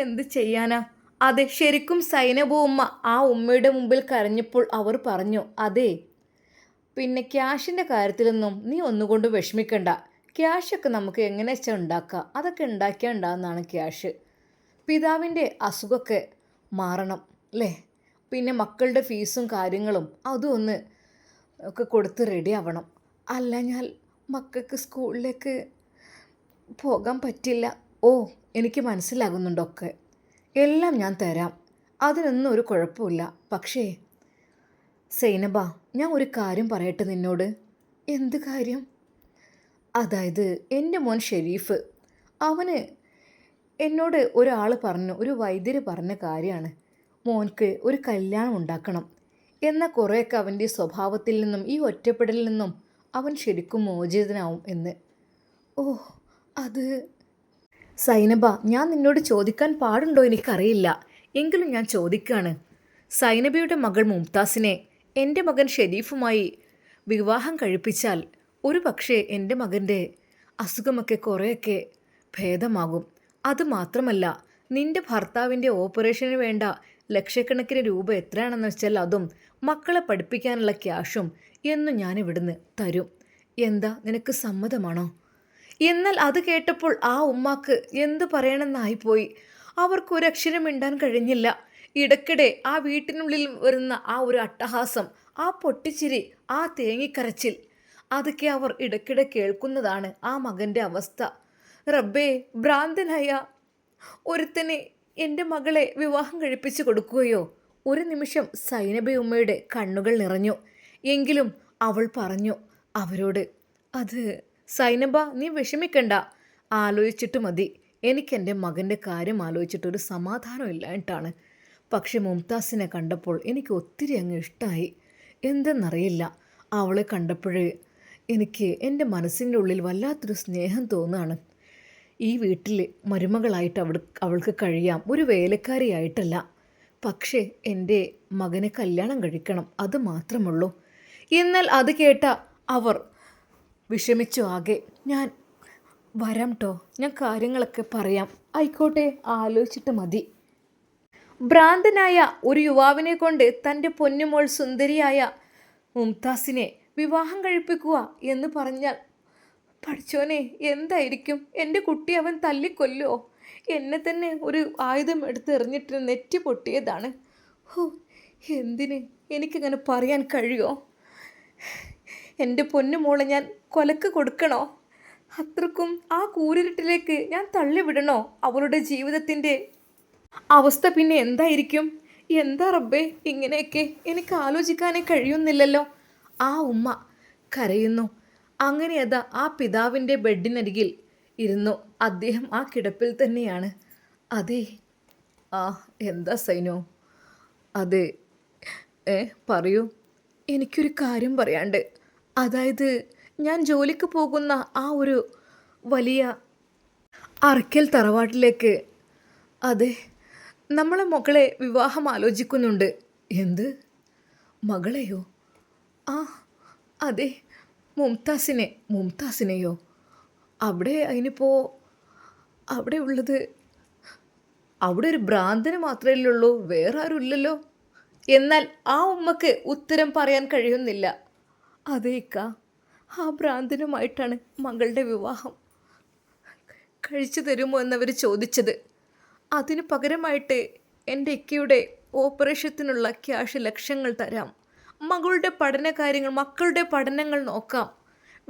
എന്ത് ചെയ്യാനാ? അതെ, ശരിക്കും സൈനബു ഉമ്മ ആ ഉമ്മയുടെ മുമ്പിൽ കരഞ്ഞപ്പോൾ അവർ പറഞ്ഞു, അതെ പിന്നെ ക്യാഷിൻ്റെ കാര്യത്തിലൊന്നും നീ ഒന്നുകൊണ്ട് വിഷമിക്കണ്ട. ക്യാഷൊക്കെ നമുക്ക് എങ്ങനെ വെച്ചാൽ ഉണ്ടാക്കാം. അതൊക്കെ ഉണ്ടാക്കിയാൽ ഉണ്ടാകുന്നതാണ് ക്യാഷ്. പിതാവിൻ്റെ അസുഖമൊക്കെ മാറണം അല്ലേ? പിന്നെ മക്കളുടെ ഫീസും കാര്യങ്ങളും അതും ഒന്ന് ഒക്കെ കൊടുത്ത് റെഡി ആവണം. അല്ല ഞാൻ മക്കൾക്ക് സ്കൂളിലേക്ക് പോകാൻ പറ്റില്ല. ഓ, എനിക്ക് മനസ്സിലാകുന്നുണ്ടൊക്കെ. എല്ലാം ഞാൻ തരാം, അതിനൊന്നും ഒരു കുഴപ്പമില്ല. പക്ഷേ സൈനബ, ഞാൻ ഒരു കാര്യം പറയട്ടെ നിന്നോട്. എന്ത് കാര്യം? അതായത് എൻ്റെ മോൻ ഷെരീഫ്, അവന് എന്നോട് ഒരാൾ പറഞ്ഞു, ഒരു വൈദ്യർ പറഞ്ഞ കാര്യമാണ്, മോൻക്ക് ഒരു കല്യാണം ഉണ്ടാക്കണം. എന്നാൽ കുറേയൊക്കെ അവൻ്റെ സ്വഭാവത്തിൽ നിന്നും ഈ ഒറ്റപ്പെടലിൽ നിന്നും അവൻ ശരിക്കും മോചിതനാവും എന്ന്. ഓ, അത് സൈനബ, ഞാൻ നിന്നോട് ചോദിക്കാൻ പാടുണ്ടോ എനിക്കറിയില്ല, എങ്കിലും ഞാൻ ചോദിക്കുകയാണ്. സൈനബയുടെ മകൾ മുംതാസിനെ എൻ്റെ മകൻ ഷെരീഫുമായി വിവാഹം കഴിപ്പിച്ചാൽ ഒരു പക്ഷേ എൻ്റെ മകൻ്റെ അസുഖമൊക്കെ കുറേയൊക്കെ ഭേദമാകും. അതുമാത്രമല്ല, നിൻ്റെ ഭർത്താവിൻ്റെ ഓപ്പറേഷന് വേണ്ട ലക്ഷക്കണക്കിന് രൂപ എത്രയാണെന്ന് വെച്ചാൽ അതും മക്കളെ പഠിപ്പിക്കാനുള്ള ക്യാഷും എന്നും ഞാനിവിടുന്ന് തരും. എന്താ, നിനക്ക് സമ്മതമാണോ? എന്നാൽ അത് കേട്ടപ്പോൾ ആ ഉമ്മാക്ക് എന്തു പറയണമെന്നായിപ്പോയി. അവർക്കൊരു അക്ഷരം മിണ്ടാൻ കഴിഞ്ഞില്ല. ഇടയ്ക്കിടെ ആ വീട്ടിനുള്ളിൽ വരുന്ന ആ ഒരു അട്ടഹാസം, ആ പൊട്ടിച്ചിരി, ആ തേങ്ങിക്കരച്ചിൽ, അതൊക്കെ അവർ ഇടയ്ക്കിടെ കേൾക്കുന്നതാണ്. ആ മകൻ്റെ അവസ്ഥ. റബ്ബേ, ഭ്രാന്തനായ ഒരുത്തനെ എൻ്റെ മകളെ വിവാഹം കഴിപ്പിച്ചു കൊടുക്കുകയോ? ഒരു നിമിഷം സൈനബയുമ്മയുടെ കണ്ണുകൾ നിറഞ്ഞു. എങ്കിലും അവൾ പറഞ്ഞു അവരോട്, അത് സൈനബ, നീ വിഷമിക്കണ്ട, ആലോചിച്ചിട്ട് മതി. എനിക്കെൻ്റെ മകൻ്റെ കാര്യം ആലോചിച്ചിട്ടൊരു സമാധാനം ഇല്ലായിട്ടാണ്. പക്ഷെ മുംതാസിനെ കണ്ടപ്പോൾ എനിക്ക് ഒത്തിരി അങ്ങ് ഇഷ്ടമായി. എന്തെന്നറിയില്ല, അവളെ കണ്ടപ്പോഴേ എനിക്ക് എൻ്റെ മനസ്സിൻ്റെ ഉള്ളിൽ വല്ലാത്തൊരു സ്നേഹം തോന്നുകയാണ്. ഈ വീട്ടിൽ മരുമകളായിട്ട് അവൾക്ക് കഴിയാം, ഒരു വേലക്കാരിയായിട്ടല്ല. പക്ഷേ എൻ്റെ മകനെ കല്യാണം കഴിക്കണം, അത് മാത്രമുള്ളൂ. എന്നാൽ അത് കേട്ട അവർ വിഷമിച്ചു ആകെ. ഞാൻ വരാം ട്ടോ, ഞാൻ കാര്യങ്ങളൊക്കെ പറയാം. ആയിക്കോട്ടെ, ആലോചിച്ചിട്ട് മതി. ഭ്രാന്തനായ ഒരു യുവാവിനെ കൊണ്ട് തൻ്റെ പൊന്നുമോൾ സുന്ദരിയായ മുംതാസിനെ വിവാഹം കഴിപ്പിക്കുക എന്ന് പറഞ്ഞാൽ, പഠിച്ചോനെ, എന്തായിരിക്കും? എൻ്റെ കുട്ടി അവൻ തല്ലിക്കൊല്ലുമോ? എന്നെ തന്നെ ഒരു ആയുധം എടുത്ത് എറിഞ്ഞിട്ട് നെറ്റി പൊട്ടിയതാണ്. ഹോ, എന്തിന് എനിക്കങ്ങനെ പറയാൻ കഴിയുമോ? എൻ്റെ പൊന്നുമോളെ ഞാൻ കൊലക്ക് കൊടുക്കണോ? അത്രക്കും ആ കൂരിരുട്ടിലേക്ക് ഞാൻ തള്ളിവിടണോ? അവളുടെ ജീവിതത്തിൻ്റെ അവസ്ഥ പിന്നെ എന്തായിരിക്കും? എന്താ റബ്ബേ, ഇങ്ങനെയൊക്കെ എനിക്ക് ആലോചിക്കാനേ കഴിയുന്നില്ലല്ലോ. ആ ഉമ്മ കരയുന്നു. അങ്ങനെ അതാ ആ പിതാവിൻ്റെ ബെഡിനരികിൽ ഇരുന്നു. അദ്ദേഹം ആ കിടപ്പിൽ തന്നെയാണ്. അതെ, ആ എന്താ സൈനോ? അതെ, പറയൂ. എനിക്കൊരു കാര്യം പറയാണ്ട്. അതായത് ഞാൻ ജോലിക്ക് പോകുന്ന ആ ഒരു വലിയ അറക്കൽ തറവാട്ടിലേക്ക്, അതെ, നമ്മളെ മകളെ വിവാഹം ആലോചിക്കുന്നുണ്ട്. എന്ത്? മകളെയോ? ആ അതെ, മുംതാസിനെയോ? അവിടെ അതിനിപ്പോൾ അവിടെ ഉള്ളത്, അവിടെ ഒരു ഭ്രാന്തന് മാത്രമല്ലേ ഉള്ളൂ, വേറെ ആരും ഇല്ലല്ലോ. എന്നാൽ ആ ഉമ്മക്ക് ഉത്തരം പറയാൻ കഴിയുന്നില്ല. അതേക്ക, ആ ഭ്രാന്തനുമായിട്ടാണ് മകളുടെ വിവാഹം കഴിച്ചു തരുമോ എന്നവർ ചോദിച്ചത്. അതിന് പകരമായിട്ട് എൻ്റെ ഇക്കയുടെ ഓപ്പറേഷത്തിനുള്ള ക്യാഷ് ലക്ഷങ്ങൾ തരാം, മക്കളുടെ പഠനങ്ങൾ നോക്കാം,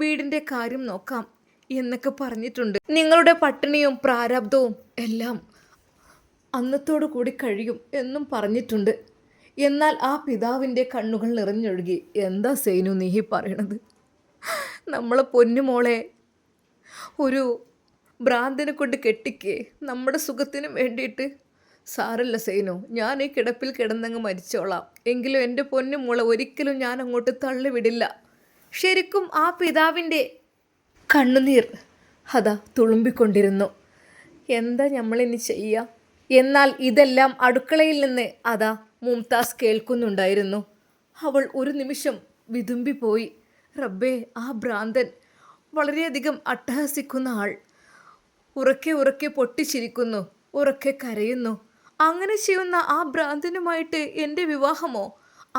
വീടിൻ്റെ കാര്യം നോക്കാം എന്നൊക്കെ പറഞ്ഞിട്ടുണ്ട്. നിങ്ങളുടെ പട്ടിണിയും പ്രാരാബ്ദവും എല്ലാം അന്നത്തോടു കൂടി കഴിയും എന്നും പറഞ്ഞിട്ടുണ്ട്. എന്നാൽ ആ പിതാവിൻ്റെ കണ്ണുകൾ നിറഞ്ഞൊഴുകി. എന്താ സൈനു നീ പറയണത്? നമ്മളെ പൊന്നുമോളെ ഒരു ഭ്രാന്തനെ കൊണ്ട് കെട്ടിക്കേ നമ്മുടെ സുഖത്തിനും വേണ്ടിയിട്ട്. സാരല്ല സൈനു, ഞാൻ ഈ കിടപ്പിൽ കിടന്നങ്ങ് മരിച്ചോളാം. എങ്കിലും എൻ്റെ പൊന്നുമോളെ ഒരിക്കലും ഞാൻ അങ്ങോട്ട് തള്ളിവിടില്ല. ശരിക്കും ആ പിതാവിൻ്റെ കണ്ണുനീർ അതാ തുളുമ്പിക്കൊണ്ടിരുന്നു. എന്താ നമ്മളിനി ചെയ്യുക? എന്നാൽ ഇതെല്ലാം അടുക്കളയിൽ നിന്ന് അതാ മുംതാസ് കേൾക്കുന്നുണ്ടായിരുന്നു. അവൾ ഒരു നിമിഷം വിതുമ്പിപ്പോയി. റബ്ബേ, ആ ഭ്രാന്തൻ വളരെയധികം അട്ടഹസിക്കുന്ന ആൾ ഉറക്കെ ഉറക്കെ പൊട്ടിച്ചിരിക്കുന്നു, ഉറക്കെ കരയുന്നു. അങ്ങനെ ചെയ്യുന്ന ആ ഭ്രാന്തനുമായിട്ട് എൻ്റെ വിവാഹമോ?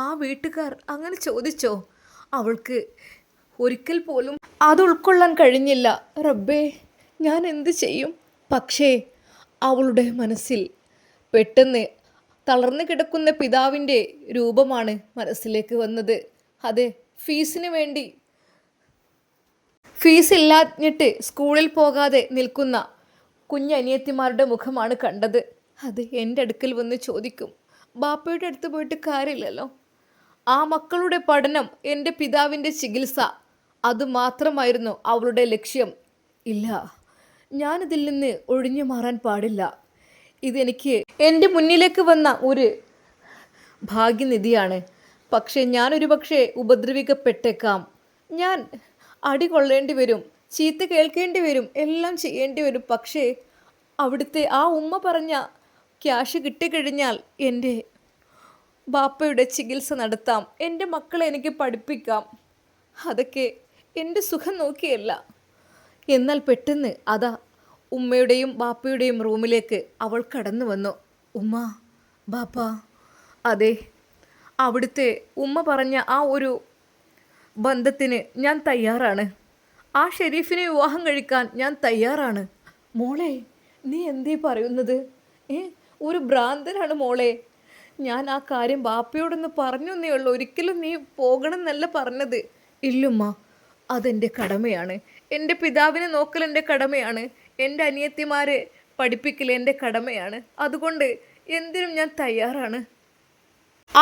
ആ വീട്ടുകാർ അങ്ങനെ ചോദിച്ചോ? അവൾക്ക് ഒരിക്കൽ പോലും അത് ഉൾക്കൊള്ളാൻ കഴിഞ്ഞില്ല. റബ്ബേ, ഞാൻ എന്ത് ചെയ്യും? പക്ഷേ അവളുടെ മനസ്സിൽ പെട്ടെന്ന് തളർന്നു കിടക്കുന്ന പിതാവിൻ്റെ രൂപമാണ് മനസ്സിലേക്ക് വന്നത്. അതെ, ഫീസ് ഇല്ലാഞ്ഞിട്ട് സ്കൂളിൽ പോകാതെ നിൽക്കുന്ന കുഞ്ഞനിയത്തിമാരുടെ മുഖമാണ് കണ്ടത്. അത് എൻ്റെ അടുക്കൽ വന്ന് ചോദിക്കും. ബാപ്പയുടെ അടുത്ത് പോയിട്ട് കാര്യമില്ലല്ലോ. ആ മക്കളുടെ പഠനം, എൻ്റെ പിതാവിൻ്റെ ചികിത്സ, അതുമാത്രമായിരുന്നു അവളുടെ ലക്ഷ്യം. ഇല്ല, ഞാനിതിൽ നിന്ന് ഒഴിഞ്ഞു മാറാൻ പാടില്ല. ഇതെനിക്ക് എൻ്റെ മുന്നിലേക്ക് വന്ന ഒരു ഭാഗ്യനിധിയാണ്. പക്ഷേ ഞാനൊരു പക്ഷേ ഉപദ്രവിക്കപ്പെട്ടേക്കാം. ഞാൻ അടി കൊള്ളേണ്ടി വരും, ചീത്ത കേൾക്കേണ്ടി വരും, എല്ലാം ചെയ്യേണ്ടി വരും. പക്ഷേ അവിടുത്തെ ആ ഉമ്മ പറഞ്ഞ ക്യാഷ് കിട്ടിക്കഴിഞ്ഞാൽ എൻ്റെ ബാപ്പയുടെ ചികിത്സ നടത്താം, എൻ്റെ മക്കളെ എനിക്ക് പഠിപ്പിക്കാം. അതൊക്കെ എൻ്റെ സുഖം നോക്കിയല്ല. എന്നാൽ പെട്ടെന്ന് അതാ ഉമ്മയുടെയും ബാപ്പയുടെയും റൂമിലേക്ക് അവൾ കടന്നു വന്നു. ഉമ്മ, ബാപ്പ. അതെ, അവിടുത്തെ ഉമ്മ പറഞ്ഞ ആ ഒരു ബന്ധത്തിന് ഞാൻ തയ്യാറാണ്. ആ ഷെരീഫിനെ വിവാഹം കഴിക്കാൻ ഞാൻ തയ്യാറാണ്. മോളെ, നീ എന്തേ പറയുന്നത്? ഒരു ഭ്രാന്തനാണ് മോളെ. ഞാൻ ആ കാര്യം ബാപ്പയോടൊന്ന് പറഞ്ഞു എന്നേ ഉള്ളൂ. ഒരിക്കലും നീ പോകണം എന്നല്ല പറഞ്ഞത്. ഇല്ലുമ്മ, അതെൻ്റെ കടമയാണ്. എൻ്റെ പിതാവിനെ നോക്കൽ എൻ്റെ കടമയാണ്. എൻ്റെ അനിയത്തിമാരെ പഠിപ്പിക്കൽ എൻ്റെ കടമയാണ്. അതുകൊണ്ട് എന്തിനും ഞാൻ തയ്യാറാണ്.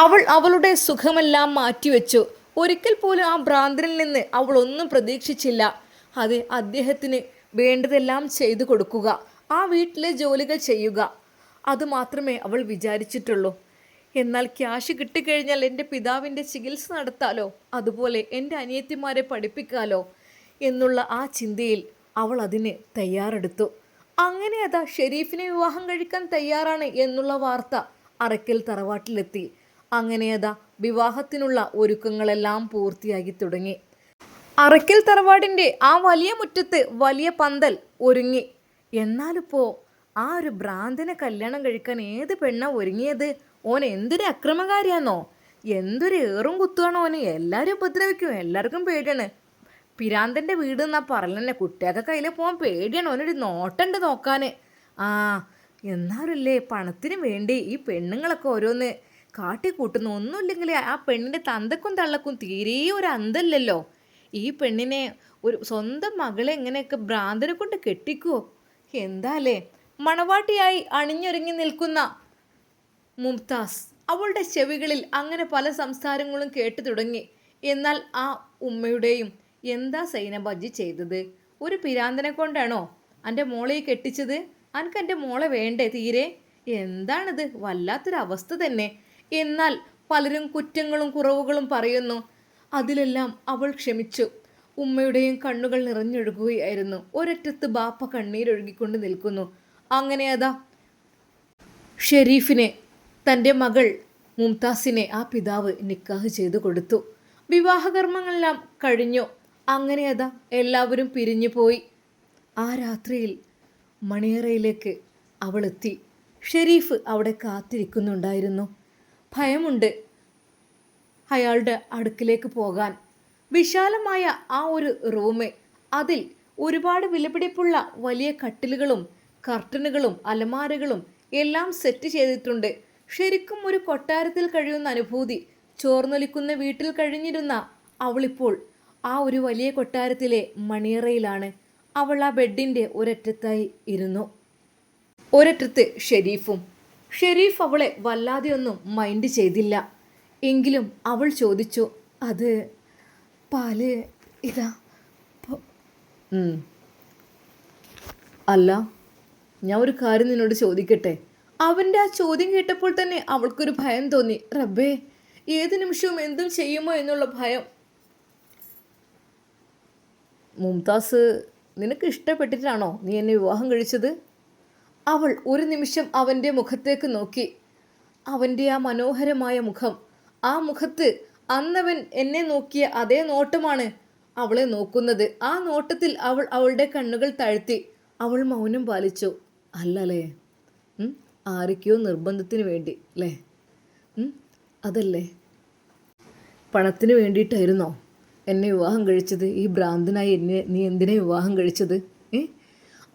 അവൾ അവളുടെ സുഖമെല്ലാം മാറ്റിവെച്ചു. ഒരിക്കൽ പോലും ആ ഭ്രാന്തനിൽ നിന്ന് അവൾ ഒന്നും പ്രതീക്ഷിച്ചില്ല. അത് അദ്ദേഹത്തിന് വേണ്ടതെല്ലാം ചെയ്തു കൊടുക്കുക, ആ വീട്ടിലെ ജോലികൾ ചെയ്യുക, അതുമാത്രമേ അവൾ വിചാരിച്ചിട്ടുള്ളൂ. എന്നാൽ ക്യാഷ് കിട്ടിക്കഴിഞ്ഞാൽ എൻ്റെ പിതാവിൻ്റെ ചികിത്സ നടത്താലോ, അതുപോലെ എൻ്റെ അനിയത്തിമാരെ പഠിപ്പിക്കാലോ എന്നുള്ള ആ ചിന്തയിൽ അവൾ അതിന് തയ്യാറെടുത്തു. അങ്ങനെ അതാ ഷെരീഫിനെ വിവാഹം കഴിക്കാൻ തയ്യാറാണ് എന്നുള്ള വാർത്ത അറക്കൽ തറവാട്ടിലെത്തി. അങ്ങനെ അതാ വിവാഹത്തിനുള്ള ഒരുക്കങ്ങളെല്ലാം പൂർത്തിയാക്കി തുടങ്ങി. അറക്കൽ തറവാടിൻ്റെ ആ വലിയ മുറ്റത്ത് വലിയ പന്തൽ ഒരുങ്ങി. എന്നാലിപ്പോൾ ആ ഒരു ഭ്രാന്തനെ കല്യാണം കഴിക്കാൻ ഏത് പെണ്ണാ ഒരുങ്ങിയത്? ഓൻ എന്തൊരു അക്രമകാരിയാണോ, എന്തൊരു ഏറും കുത്തുകയാണോ ഓന്. എല്ലാവരും ഉപദ്രവിക്കും, എല്ലാവർക്കും പേടിയാണ്. പിരാന്തൻ്റെ വീട് എന്നാ പറഞ്ഞന്നെ. കുട്ടിയൊക്കെ കയ്യിൽ പോകാൻ പേടിയാണ്. ഓനൊരു നോട്ടുണ്ട് നോക്കാൻ. എന്നാലല്ലേ പണത്തിന് വേണ്ടി ഈ പെണ്ണുങ്ങളൊക്കെ ഓരോന്ന് കാട്ടിക്കൂട്ടുന്നു. ഒന്നുമില്ലെങ്കിൽ ആ പെണ്ണിൻ്റെ തന്തക്കും തള്ളക്കും തീരെ ഒരു അന്തല്ലല്ലോ. ഈ പെണ്ണിനെ ഒരു സ്വന്തം മകളെ എങ്ങനെയൊക്കെ ഭ്രാന്തനെ കൊണ്ട് കെട്ടിക്കുവോ? എന്താലേ. മണവാട്ടിയായി അണിഞ്ഞൊരുങ്ങി നിൽക്കുന്ന മുംതാസ് അവളുടെ ചെവികളിൽ അങ്ങനെ പല സംസാരങ്ങളും കേട്ടു തുടങ്ങി. എന്നാൽ ആ ഉമ്മയുടെയും, എന്താ സൈനബാജി ചെയ്തത്? ഒരു പിരാന്തനെ കൊണ്ടാണോ എൻ്റെ മോളെ കെട്ടിച്ചത്? അനക്ക് എൻ്റെ മോളെ വേണ്ടേ തീരെ? എന്താണിത്? വല്ലാത്തൊരവസ്ഥ തന്നെ. എന്നാൽ പലരും കുറ്റങ്ങളും കുറവുകളും പറയുന്നു. അതിലെല്ലാം അവൾ ക്ഷമിച്ചു. ഉമ്മയുടെയും കണ്ണുകൾ നിറഞ്ഞൊഴുകുകയായിരുന്നു. ഒരറ്റത്ത് ബാപ്പ കണ്ണീരൊഴുകിക്കൊണ്ട് നിൽക്കുന്നു. അങ്ങനെ അതാ ഷെരീഫിനെ, തൻ്റെ മകൾ മുംതാസിനെ ആ പിതാവ് നിക്കാഹ് ചെയ്തു കൊടുത്തു. വിവാഹകർമ്മങ്ങളെല്ലാം കഴിഞ്ഞു. അങ്ങനെ അതാ എല്ലാവരും പിരിഞ്ഞു പോയി. ആ രാത്രിയിൽ മണിയറയിലേക്ക് അവളെത്തി. ഷെരീഫ് അവിടെ കാത്തിരിക്കുന്നുണ്ടായിരുന്നു. ഭയമുണ്ട് അയാളുടെ അടുക്കിലേക്ക് പോകാൻ. വിശാലമായ ആ ഒരു റൂമ്, അതിൽ ഒരുപാട് വിലപിടിപ്പുള്ള വലിയ കട്ടിലുകളും കർട്ടനുകളും അലമാരകളും എല്ലാം സെറ്റ് ചെയ്തിട്ടുണ്ട്. ശരിക്കും ഒരു കൊട്ടാരത്തിൽ കഴിയുന്ന അനുഭൂതി. ചോർന്നൊലിക്കുന്ന വീട്ടിൽ കഴിഞ്ഞിരുന്ന അവളിപ്പോൾ ആ ഒരു വലിയ കൊട്ടാരത്തിലെ മണിയറയിലാണ്. അവൾ ആ ബെഡിൻ്റെ ഒരറ്റത്തായി ഇരുന്നു. ഒരറ്റത്ത് ഷെരീഫും ഷെരീഫ് അവളെ വല്ലാതെയൊന്നും മൈൻഡ് ചെയ്തില്ല. എങ്കിലും അവൾ ചോദിച്ചു, അത് പാല് ഇതാ. ഉം. അല്ല, ഞാൻ ഒരു കാര്യം നിന്നോട് ചോദിക്കട്ടെ? അവൻ്റെ ആ ചോദ്യം കേട്ടപ്പോൾ തന്നെ അവൾക്കൊരു ഭയം തോന്നി. റബ്ബേ, ഏത് നിമിഷവും എന്തും ചെയ്യുമോ എന്നുള്ള ഭയം. മുംതാസ്, നിനക്ക് ഇഷ്ടപ്പെട്ടിട്ടാണോ നീ എന്നെ വിവാഹം കഴിച്ചത്? അവൾ ഒരു നിമിഷം അവൻ്റെ മുഖത്തേക്ക് നോക്കി. അവൻ്റെ ആ മനോഹരമായ മുഖം, ആ മുഖത്ത് അന്നവൻ എന്നെ നോക്കിയ അതേ നോട്ടമാണ് അവളെ നോക്കുന്നത്. ആ നോട്ടത്തിൽ അവൾ അവളുടെ കണ്ണുകൾ താഴ്ത്തി. അവൾ മൗനം പാലിച്ചു. അല്ലല്ലേ, ആരൊക്കെയോ നിർബന്ധത്തിന് വേണ്ടി അല്ലേ? അതല്ലേ, പണത്തിന് വേണ്ടിയിട്ടായിരുന്നോ എന്നെ വിവാഹം കഴിച്ചത്? ഈ ഭ്രാന്തനായി എന്നെ നീ എന്തിനാ വിവാഹം കഴിച്ചത്?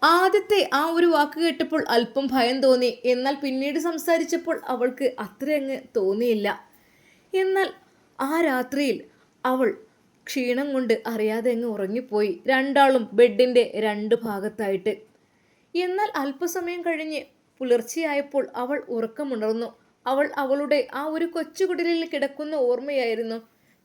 ആദ്യത്തെ ആ ഒരു വാക്ക് കേട്ടപ്പോൾ അല്പം ഭയം തോന്നി. എന്നാൽ പിന്നീട് സംസാരിച്ചപ്പോൾ അവൾക്ക് അത്രയങ്ങ് തോന്നിയില്ല. എന്നാൽ ആ രാത്രിയിൽ അവൾ ക്ഷീണം കൊണ്ട് അറിയാതെ അങ്ങ് ഉറങ്ങിപ്പോയി. രണ്ടാളും ബെഡിൻ്റെ രണ്ട് ഭാഗത്തായിട്ട്. എന്നാൽ അല്പസമയം കഴിഞ്ഞ് പുലർച്ചെയായപ്പോൾ അവൾ ഉറക്കമുണർന്നു. അവൾ അവളുടെ ആ ഒരു കൊച്ചുകുടിലിൽ കിടക്കുന്ന ഓർമ്മയായിരുന്നു.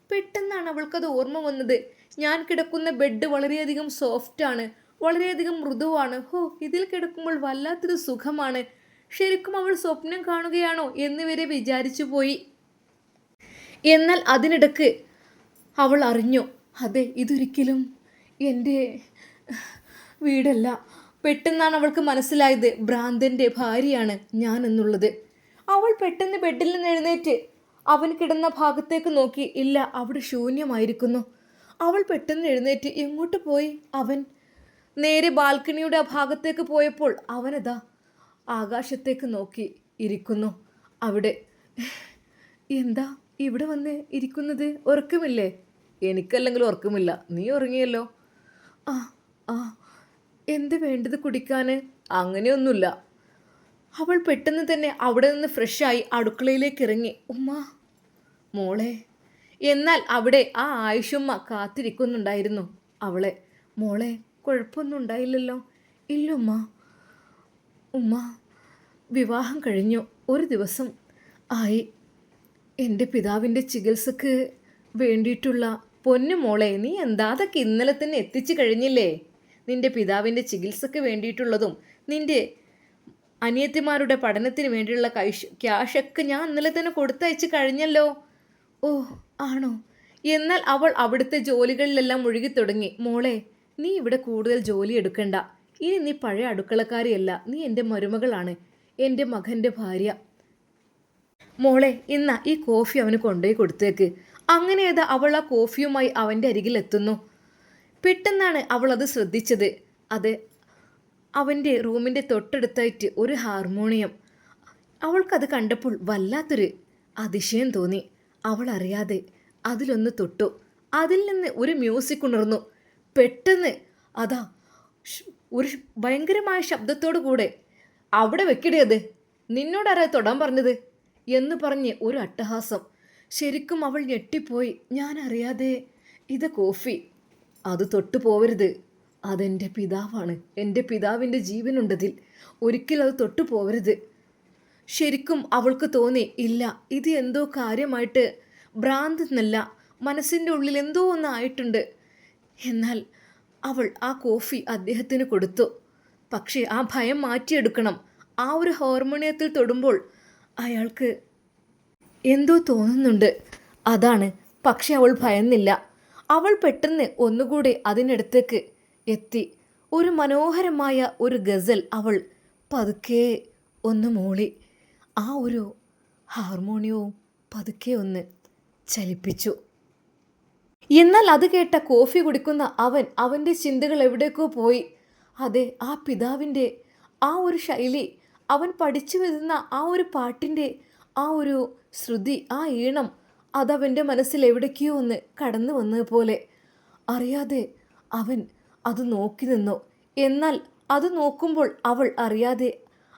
പെട്ടെന്നാണ് അവൾക്കത് ഓർമ്മ വന്നത്. ഞാൻ കിടക്കുന്ന ബെഡ് വളരെയധികം സോഫ്റ്റാണ്, വളരെയധികം മൃദുവാണ്. ഇതിൽ കിടക്കുമ്പോൾ വല്ലാത്തൊരു സുഖമാണ്. ശരിക്കും അവൾ സ്വപ്നം കാണുകയാണോ എന്ന് വരെ വിചാരിച്ചു പോയി. എന്നാൽ അതിനിടക്ക് അവൾ അറിഞ്ഞു, അതെ, ഇതൊരിക്കലും എൻ്റെ വീടല്ല. പെട്ടെന്നാണ് അവൾക്ക് മനസ്സിലായത്, ഭ്രാന്തൻ്റെ ഭാര്യയാണ് ഞാൻ എന്നുള്ളത്. അവൾ പെട്ടെന്ന് ബെഡിൽ നിന്ന് എഴുന്നേറ്റ് അവൻ കിടന്ന ഭാഗത്തേക്ക് നോക്കി. ഇല്ല, അവിടെ ശൂന്യമായിരിക്കുന്നു. അവൾ പെട്ടെന്ന് എഴുന്നേറ്റ് എങ്ങോട്ട് പോയി? അവൻ നേരെ ബാൽക്കണിയുടെ ആ ഭാഗത്തേക്ക് പോയപ്പോൾ അവനതാ ആകാശത്തേക്ക് നോക്കി ഇരിക്കുന്നു. അവിടെ എന്താ ഇവിടെ വന്ന് ഇരിക്കുന്നത്? ഉറക്കമില്ലേ? എനിക്കല്ലെങ്കിൽ ഉറക്കമില്ല. നീ ഉറങ്ങിയല്ലോ. ആ എന്ത് വേണ്ടത് കുടിക്കാൻ? അങ്ങനെയൊന്നുമില്ല. അവൾ പെട്ടെന്ന് തന്നെ അവിടെ നിന്ന് ഫ്രഷായി അടുക്കളയിലേക്ക് ഇറങ്ങി. ഉമ്മ, മോളെ. എന്നാൽ അവിടെ ആ ആയിഷുമ്മ കാത്തിരിക്കുന്നുണ്ടായിരുന്നു അവളെ. മോളെ, കുഴപ്പമൊന്നും ഉണ്ടായില്ലല്ലോ? ഇല്ലുമ്മ. ഉമ്മ, വിവാഹം കഴിഞ്ഞു 1 ദിവസം ആയി. എൻ്റെ പിതാവിൻ്റെ ചികിത്സക്ക് വേണ്ടിയിട്ടുള്ള പൊന്നു മോളെ, നീ എന്താ അതൊക്കെ ഇന്നലെ തന്നെ എത്തിച്ചു കഴിഞ്ഞില്ലേ? നിൻ്റെ പിതാവിൻ്റെ ചികിത്സക്ക് വേണ്ടിയിട്ടുള്ളതും നിൻ്റെ അനിയത്തിമാരുടെ പഠനത്തിന് വേണ്ടിയുള്ള ക്യാഷൊക്കെ ഞാൻ ഇന്നലെ തന്നെ കൊടുത്തയച്ച് കഴിഞ്ഞല്ലോ. ഓ, ആണോ? എന്നാൽ അവൾ അവിടുത്തെ ജോലികളിലെല്ലാം മുഴുകി തുടങ്ങി. മോളെ, നീ ഇവിടെ കൂടുതൽ ജോലി എടുക്കണ്ട. ഇനി നീ പഴയ അടുക്കളക്കാരിയല്ല, നീ എൻ്റെ മരുമകളാണ്, എൻ്റെ മകൻ്റെ ഭാര്യ. മോളെ, ഇന്ന ഈ കോഫി അവന് കൊണ്ടുപോയി കൊടുത്തേക്ക്. അങ്ങനെ അവൾ ആ കോഫിയുമായി അവൻ്റെ അരികിൽ എത്തുന്നു. പെട്ടെന്നാണ് അവൾ അത് ശ്രദ്ധിച്ചത്. അത് അവൻ്റെ റൂമിൻ്റെ തൊട്ടടുത്തായിട്ട് ഒരു ഹാർമോണിയം. അവൾക്കത് കണ്ടപ്പോൾ വല്ലാത്തൊരു അതിശയം തോന്നി. അവൾ അറിയാതെ അതിലൊന്ന് തൊട്ടു. അതിൽ നിന്ന് ഒരു മ്യൂസിക് ഉണർന്നു. പെട്ടെന്ന് അതാ ഒരു ഭയങ്കരമായ ശബ്ദത്തോടു കൂടെ, അവിടെ വെക്കിടയത്, നിന്നോടാരാ തൊടാൻ പറഞ്ഞത് എന്ന് പറഞ്ഞ് ഒരു അട്ടഹാസം. ശരിക്കും അവൾ ഞെട്ടിപ്പോയി. ഞാൻ അറിയാതെ, ഇത് കോഫി, അത് തൊട്ടു പോവരുത്, അതെൻ്റെ പിതാവാണ്, എൻ്റെ പിതാവിൻ്റെ ജീവനുണ്ടതിൽ, ഒരിക്കലും അത് തൊട്ടു പോവരുത്. ശരിക്കും അവൾക്ക് തോന്നി, ഇല്ല, ഇത് എന്തോ കാര്യമായിട്ട് ഭ്രാന്തെന്നല്ല, മനസ്സിൻ്റെ ഉള്ളിൽ എന്തോ ഒന്നായിട്ടുണ്ട്. എന്നാൽ അവൾ ആ കോഫി അദ്ദേഹത്തിന് കൊടുത്തു. പക്ഷേ ആ ഭയം മാറ്റിയെടുക്കണം. ആ ഒരു ഹാർമോണിയത്തിൽ തൊടുമ്പോൾ അയാൾക്ക് എന്തോ തോന്നുന്നുണ്ട്, അതാണ്. പക്ഷെ അവൾ ഭയന്നില്ല. അവൾ പെട്ടെന്ന് ഒന്നുകൂടെ അതിനടുത്തേക്ക് എത്തി. ഒരു മനോഹരമായ ഒരു ഗസൽ അവൾ പതുക്കെ ഒന്ന് മൂളി. ആ ഒരു ഹാർമോണിയവും പതുക്കെ ഒന്ന് ചലിപ്പിച്ചു. എന്നാൽ അത് കേട്ട കോഫി കുടിക്കുന്ന അവൻ്റെ ചിന്തകൾ എവിടേക്കോ പോയി. അതെ, ആ പിതാവിൻ്റെ ആ ഒരു ശൈലി, അവൻ പഠിച്ചു വരുന്ന ആ ഒരു പാട്ടിൻ്റെ ആ ഒരു ശ്രുതി, ആ ഈണം, അതവൻ്റെ മനസ്സിൽ എവിടേക്കോ ഒന്ന് കടന്നു വന്നതുപോലെ. അറിയാതെ അവൻ അത് നോക്കി നിന്നു. എന്നാൽ അത് നോക്കുമ്പോൾ അവൾ അറിയാതെ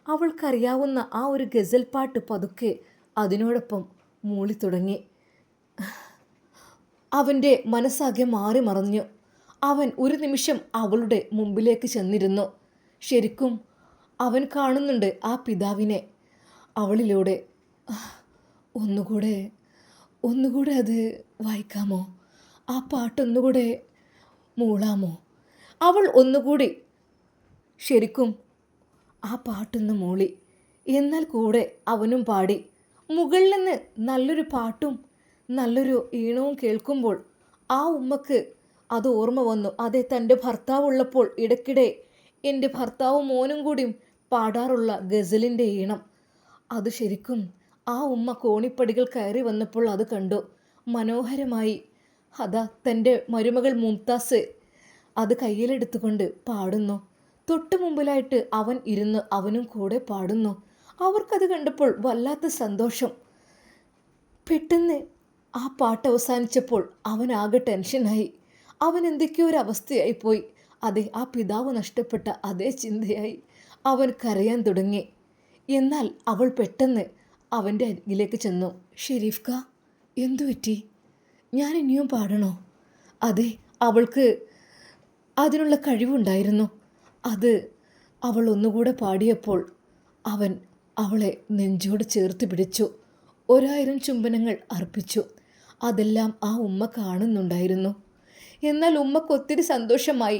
അവൾക്കറിയാവുന്ന ആ ഒരു ഗസൽ പാട്ട് പതുക്കെ അതിനോടൊപ്പം മൂളി തുടങ്ങി. അവൻ്റെ മനസ്സാകെ മാറി മറഞ്ഞു. അവൻ ഒരു നിമിഷം അവളുടെ മുമ്പിലേക്ക് ചെന്നിരുന്നു. ശരിക്കും അവൻ കാണുന്നുണ്ട് ആ പിതാവിനെ. അവളിലൂടെ. ഒന്നുകൂടെ ഒന്നുകൂടെ അത് വായിക്കാമോ? ആ പാട്ടൊന്നുകൂടെ മൂളാമോ? അവൾ ഒന്നുകൂടി ശരിക്കും ആ പാട്ടൊന്ന് മൂളി. എന്നാൽ കൂടെ അവനും പാടി. മുകളിൽ നിന്ന് നല്ലൊരു പാട്ടും നല്ലൊരു ഈണവും കേൾക്കുമ്പോൾ ആ ഉമ്മക്ക് അത് ഓർമ്മ വന്നു. അതെ, തൻ്റെ ഭർത്താവ് ഉള്ളപ്പോൾ ഇടയ്ക്കിടെ എൻ്റെ ഭർത്താവും മോനും കൂടിയും പാടാറുള്ള ഗസലിൻ്റെ ഈണം. അത് ശരിക്കും ആ ഉമ്മ കോണിപ്പടികൾ കയറി വന്നപ്പോൾ അത് കണ്ടു. മനോഹരമായി അതാ തൻ്റെ മരുമകൾ മുംതാസ് അത് കയ്യിലെടുത്തുകൊണ്ട് പാടുന്നു. തൊട്ടു മുമ്പിലായിട്ട് അവൻ ഇരുന്ന് അവനും കൂടെ പാടുന്നു. അവർക്കത് കണ്ടപ്പോൾ വല്ലാത്ത സന്തോഷം. പെട്ടെന്ന് ആ പാട്ട് അവസാനിച്ചപ്പോൾ അവനാകെ ടെൻഷനായി. അവൻ എന്തൊക്കെയോ ഒരു അവസ്ഥയായിപ്പോയി. അതെ, ആ പിതാവ് നഷ്ടപ്പെട്ട അതേ ചിന്തയായി. അവൻ കരയാൻ തുടങ്ങി. എന്നാൽ അവൾ പെട്ടെന്ന് അവൻ്റെ അരികിലേക്ക് ചെന്നു. ഷെരീഫ് കാ, എന്തു പറ്റി? ഞാൻ ഇനിയും പാടണോ? അതെ, അവൾക്ക് അതിനുള്ള കഴിവുണ്ടായിരുന്നു. അത് അവൾ ഒന്നുകൂടെ പാടിയപ്പോൾ അവൻ അവളെ നെഞ്ചോട് ചേർത്ത് പിടിച്ചു. 1000 ചുംബനങ്ങൾ അർപ്പിച്ചു. അതെല്ലാം ആ ഉമ്മ കാണുന്നുണ്ടായിരുന്നു. എന്നാൽ ഉമ്മക്ക് ഒത്തിരി സന്തോഷമായി.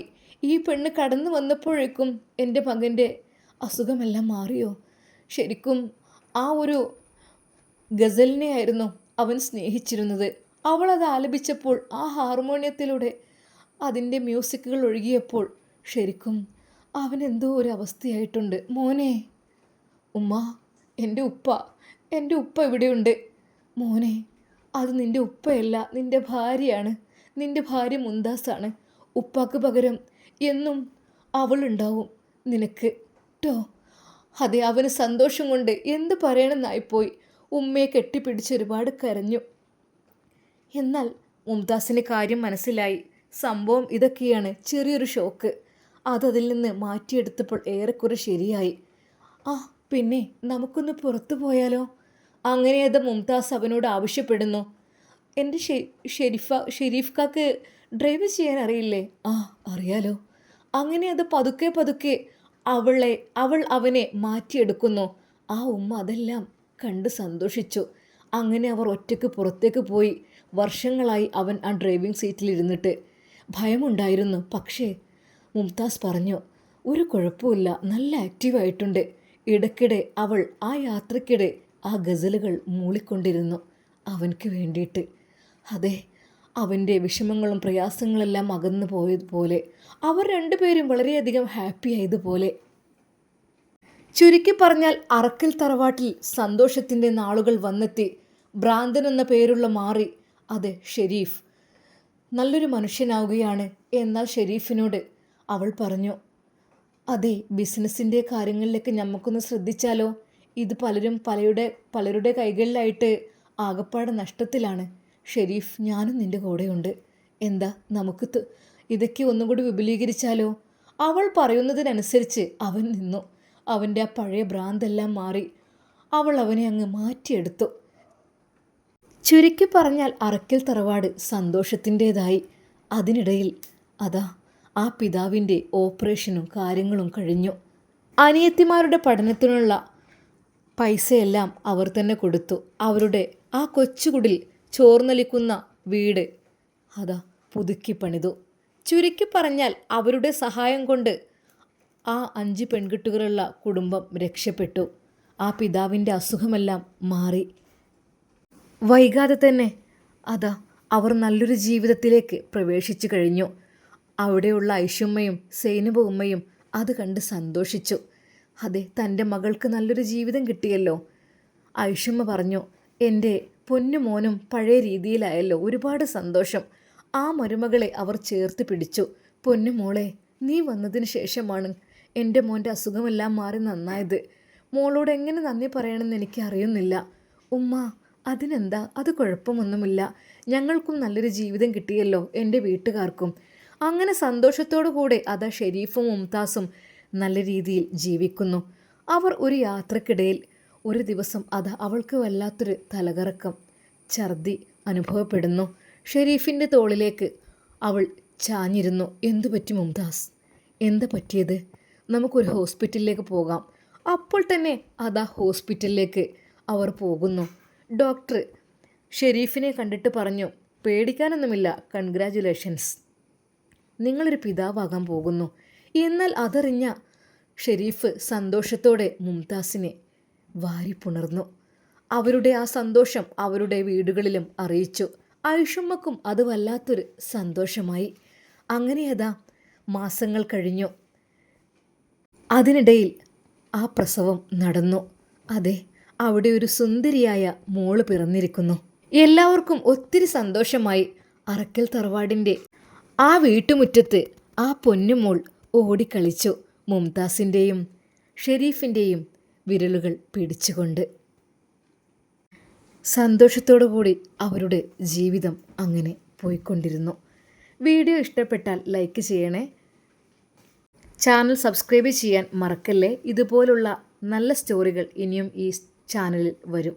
ഈ പെണ്ണ് കടന്നു വന്നപ്പോഴേക്കും എൻ്റെ മകൻ്റെ അസുഖമെല്ലാം മാറിയോ? ശരിക്കും ആ ഒരു ഗസലിനെയായിരുന്നു അവൻ സ്നേഹിച്ചിരുന്നത്. അവൾ അത് ആലപിച്ചപ്പോൾ ആ ഹാർമോണിയത്തിലൂടെ അതിൻ്റെ മ്യൂസിക്കുകൾ ഒഴുകിയപ്പോൾ ശരിക്കും അവനെന്തോ ഒരു അവസ്ഥയായിട്ടുണ്ട്. മോനെ, ഉമ്മ, എൻ്റെ ഉപ്പ ഇവിടെയുണ്ട്. മോനെ, അത് നിൻ്റെ ഉപ്പയല്ല, നിൻ്റെ ഭാര്യയാണ്. നിൻ്റെ ഭാര്യ മുംതാസാണ്. ഉപ്പാക്ക് പകരം എന്നും അവളുണ്ടാവും നിനക്ക് ട്ടോ. അതെ, അവന് സന്തോഷം കൊണ്ട് എന്ത് പറയണമെന്നായിപ്പോയി. ഉമ്മയെ കെട്ടിപ്പിടിച്ച് ഒരുപാട് കരഞ്ഞു. എന്നാൽ മുംതാസിന് കാര്യം മനസ്സിലായി. സംഭവം ഇതൊക്കെയാണ്, ചെറിയൊരു ഷോക്ക്. അതതിൽ നിന്ന് മാറ്റിയെടുത്തപ്പോൾ ഏറെക്കുറെ ശരിയായി. പിന്നെ നമുക്കൊന്ന് പുറത്തു പോയാലോ? അങ്ങനെ അത് മുംതാസ് അവനോട് ആവശ്യപ്പെടുന്നു. എൻ്റെ ഷെരീഫ് കാക്ക് ഡ്രൈവ് ചെയ്യാൻ അറിയില്ലേ? അറിയാലോ. അങ്ങനെ അത് പതുക്കെ പതുക്കെ അവൾ അവനെ മാറ്റിയെടുക്കുന്നു. ആ ഉമ്മ അതെല്ലാം കണ്ട് സന്തോഷിച്ചു. അങ്ങനെ അവർ ഒറ്റയ്ക്ക് പുറത്തേക്ക് പോയി. വർഷങ്ങളായി അവൻ ആ ഡ്രൈവിംഗ് സീറ്റിലിരുന്നിട്ട്. ഭയമുണ്ടായിരുന്നു. പക്ഷേ മുംതാസ് പറഞ്ഞു, ഒരു കുഴപ്പമില്ല, നല്ല ആക്റ്റീവായിട്ടുണ്ട്. ഇടയ്ക്കിടെ അവൾ ആ യാത്രയ്ക്കിടെ ആ ഗസലുകൾ മൂളിക്കൊണ്ടിരുന്നു അവൻക്ക് വേണ്ടിയിട്ട്. അതെ, അവൻ്റെ വിഷമങ്ങളും പ്രയാസങ്ങളെല്ലാം അകന്നു പോയതുപോലെ അവർ രണ്ടുപേരും വളരെയധികം ഹാപ്പി ആയതുപോലെ. ചുരുക്കി പറഞ്ഞാൽ അറക്കൽ തറവാട്ടിൽ സന്തോഷത്തിൻ്റെ നാളുകൾ വന്നെത്തി. ഭ്രാന്തൻ എന്ന പേരുള്ള മാറി, അതെ ഷെരീഫ്, നല്ലൊരു മനുഷ്യനാവുകയാണ്. എന്നാൽ ഷെരീഫിനോട് അവൾ പറഞ്ഞു, അതെ, ബിസിനസ്സിൻ്റെ കാര്യങ്ങളിലേക്ക് നമുക്കൊന്ന് ശ്രദ്ധിച്ചാലോ? ഇത് പലരുടെ കൈകളിലായിട്ട് ആകപ്പാടെ നഷ്ടത്തിലാണ്. ഷെരീഫ്, ഞാനും നിൻ്റെ കൂടെയുണ്ട്. എന്താ, നമുക്ക് ഇതൊക്കെ ഒന്നുകൂടി വിപുലീകരിച്ചാലോ? അവൾ പറയുന്നതിനനുസരിച്ച് അവൻ നിന്നു. അവൻ്റെ ആ പഴയ ഭ്രാന്തെല്ലാം മാറി. അവൾ അവനെ അങ്ങ് മാറ്റിയെടുത്തു. ചുരുക്കി പറഞ്ഞാൽ അറക്കൽ തറവാട് സന്തോഷത്തിൻ്റേതായി. അതിനിടയിൽ അതാ ആ പിതാവിൻ്റെ ഓപ്പറേഷനും കാര്യങ്ങളും കഴിഞ്ഞു. അനിയത്തിമാരുടെ പഠനത്തിനുള്ള പൈസയെല്ലാം അവർ തന്നെ കൊടുത്തു. അവരുടെ ആ കൊച്ചുകുടിൽ ചോർന്നൊലിക്കുന്ന വീട് അതാ പുതുക്കി പണിതു. ചുരുക്കി പറഞ്ഞാൽ അവരുടെ സഹായം കൊണ്ട് ആ 5 പെൺകുട്ടികളുള്ള കുടുംബം രക്ഷപ്പെട്ടു. ആ പിതാവിൻ്റെ അസുഖമെല്ലാം മാറി. വൈകാതെ തന്നെ അതാ അവർ നല്ലൊരു ജീവിതത്തിലേക്ക് പ്രവേശിച്ചു കഴിഞ്ഞു. അവിടെയുള്ള ഐഷുമ്മയും സൈനബ ഉമ്മയും അത് കണ്ട് സന്തോഷിച്ചു. അതെ, തൻ്റെ മകൾക്ക് നല്ലൊരു ജീവിതം കിട്ടിയല്ലോ. ഐഷുമ്മ പറഞ്ഞു, എൻ്റെ പൊന്നു മോനും പഴയ രീതിയിലായല്ലോ, ഒരുപാട് സന്തോഷം. ആ മരുമകളെ അവർ ചേർത്ത് പിടിച്ചു. പൊന്നു മോളെ, നീ വന്നതിന് ശേഷമാണ് എൻ്റെ മോൻ്റെ അസുഖമെല്ലാം മാറി നന്നായത്. മോളോട് എങ്ങനെ നന്ദി പറയണമെന്ന് എനിക്ക് അറിയുന്നില്ല. ഉമ്മ, അതിനെന്താ, അത് കുഴപ്പമൊന്നുമില്ല. ഞങ്ങൾക്കും നല്ലൊരു ജീവിതം കിട്ടിയല്ലോ, എൻ്റെ വീട്ടുകാർക്കും. അങ്ങനെ സന്തോഷത്തോടു കൂടെ അതാ ഷെരീഫും മുംതാസും നല്ല രീതിയിൽ ജീവിക്കുന്നു. അവർ ഒരു യാത്രക്കിടയിൽ ഒരു ദിവസം അതാ അവൾക്ക് വല്ലാത്തൊരു തലകറക്കം, ഛർദി അനുഭവപ്പെടുന്നു. ഷെരീഫിൻ്റെ തോളിലേക്ക് അവൾ ചാഞ്ഞിരുന്നു. എന്തു പറ്റി മുംതാസ്? എന്താ പറ്റിയത്? നമുക്കൊരു ഹോസ്പിറ്റലിലേക്ക് പോകാം. അപ്പോൾ തന്നെ അതാ ഹോസ്പിറ്റലിലേക്ക് അവർ പോകുന്നു. ഡോക്ടർ ഷെരീഫിനെ കണ്ടിട്ട് പറഞ്ഞു, പേടിക്കാനൊന്നുമില്ല, കൺഗ്രാജുലേഷൻസ്, നിങ്ങളൊരു പിതാവാകാൻ പോകുന്നു. എന്നാൽ അതറിഞ്ഞ ഷെരീഫ് സന്തോഷത്തോടെ മുംതാസിനെ വാരിപ്പുണർന്നു. അവരുടെ ആ സന്തോഷം അവരുടെ വീടുകളിലും അറിയിച്ചു. ഐഷുമ്മക്കും അത് വല്ലാത്തൊരു സന്തോഷമായി. അങ്ങനെ അതാ മാസങ്ങൾ കഴിഞ്ഞു. അതിനിടയിൽ ആ പ്രസവം നടന്നു. അതെ, അവിടെ ഒരു സുന്ദരിയായ മോള് പിറന്നിരിക്കുന്നു. എല്ലാവർക്കും ഒത്തിരി സന്തോഷമായി. അറക്കൽ തറവാടിൻ്റെ ആ വീട്ടുമുറ്റത്ത് ആ പൊന്നുമോൾ ഓടിക്കളിച്ചു, മുംതാസിൻ്റെയും ഷെരീഫിൻ്റെയും വിരലുകൾ പിടിച്ചുകൊണ്ട്. സന്തോഷത്തോടുകൂടി അവരുടെ ജീവിതം അങ്ങനെ പോയിക്കൊണ്ടിരുന്നു. വീഡിയോ ഇഷ്ടപ്പെട്ടാൽ ലൈക്ക് ചെയ്യണേ. ചാനൽ സബ്സ്ക്രൈബ് ചെയ്യാൻ മറക്കല്ലേ. ഇതുപോലുള്ള നല്ല സ്റ്റോറികൾ ഇനിയും ഈ ചാനലിൽ വരും.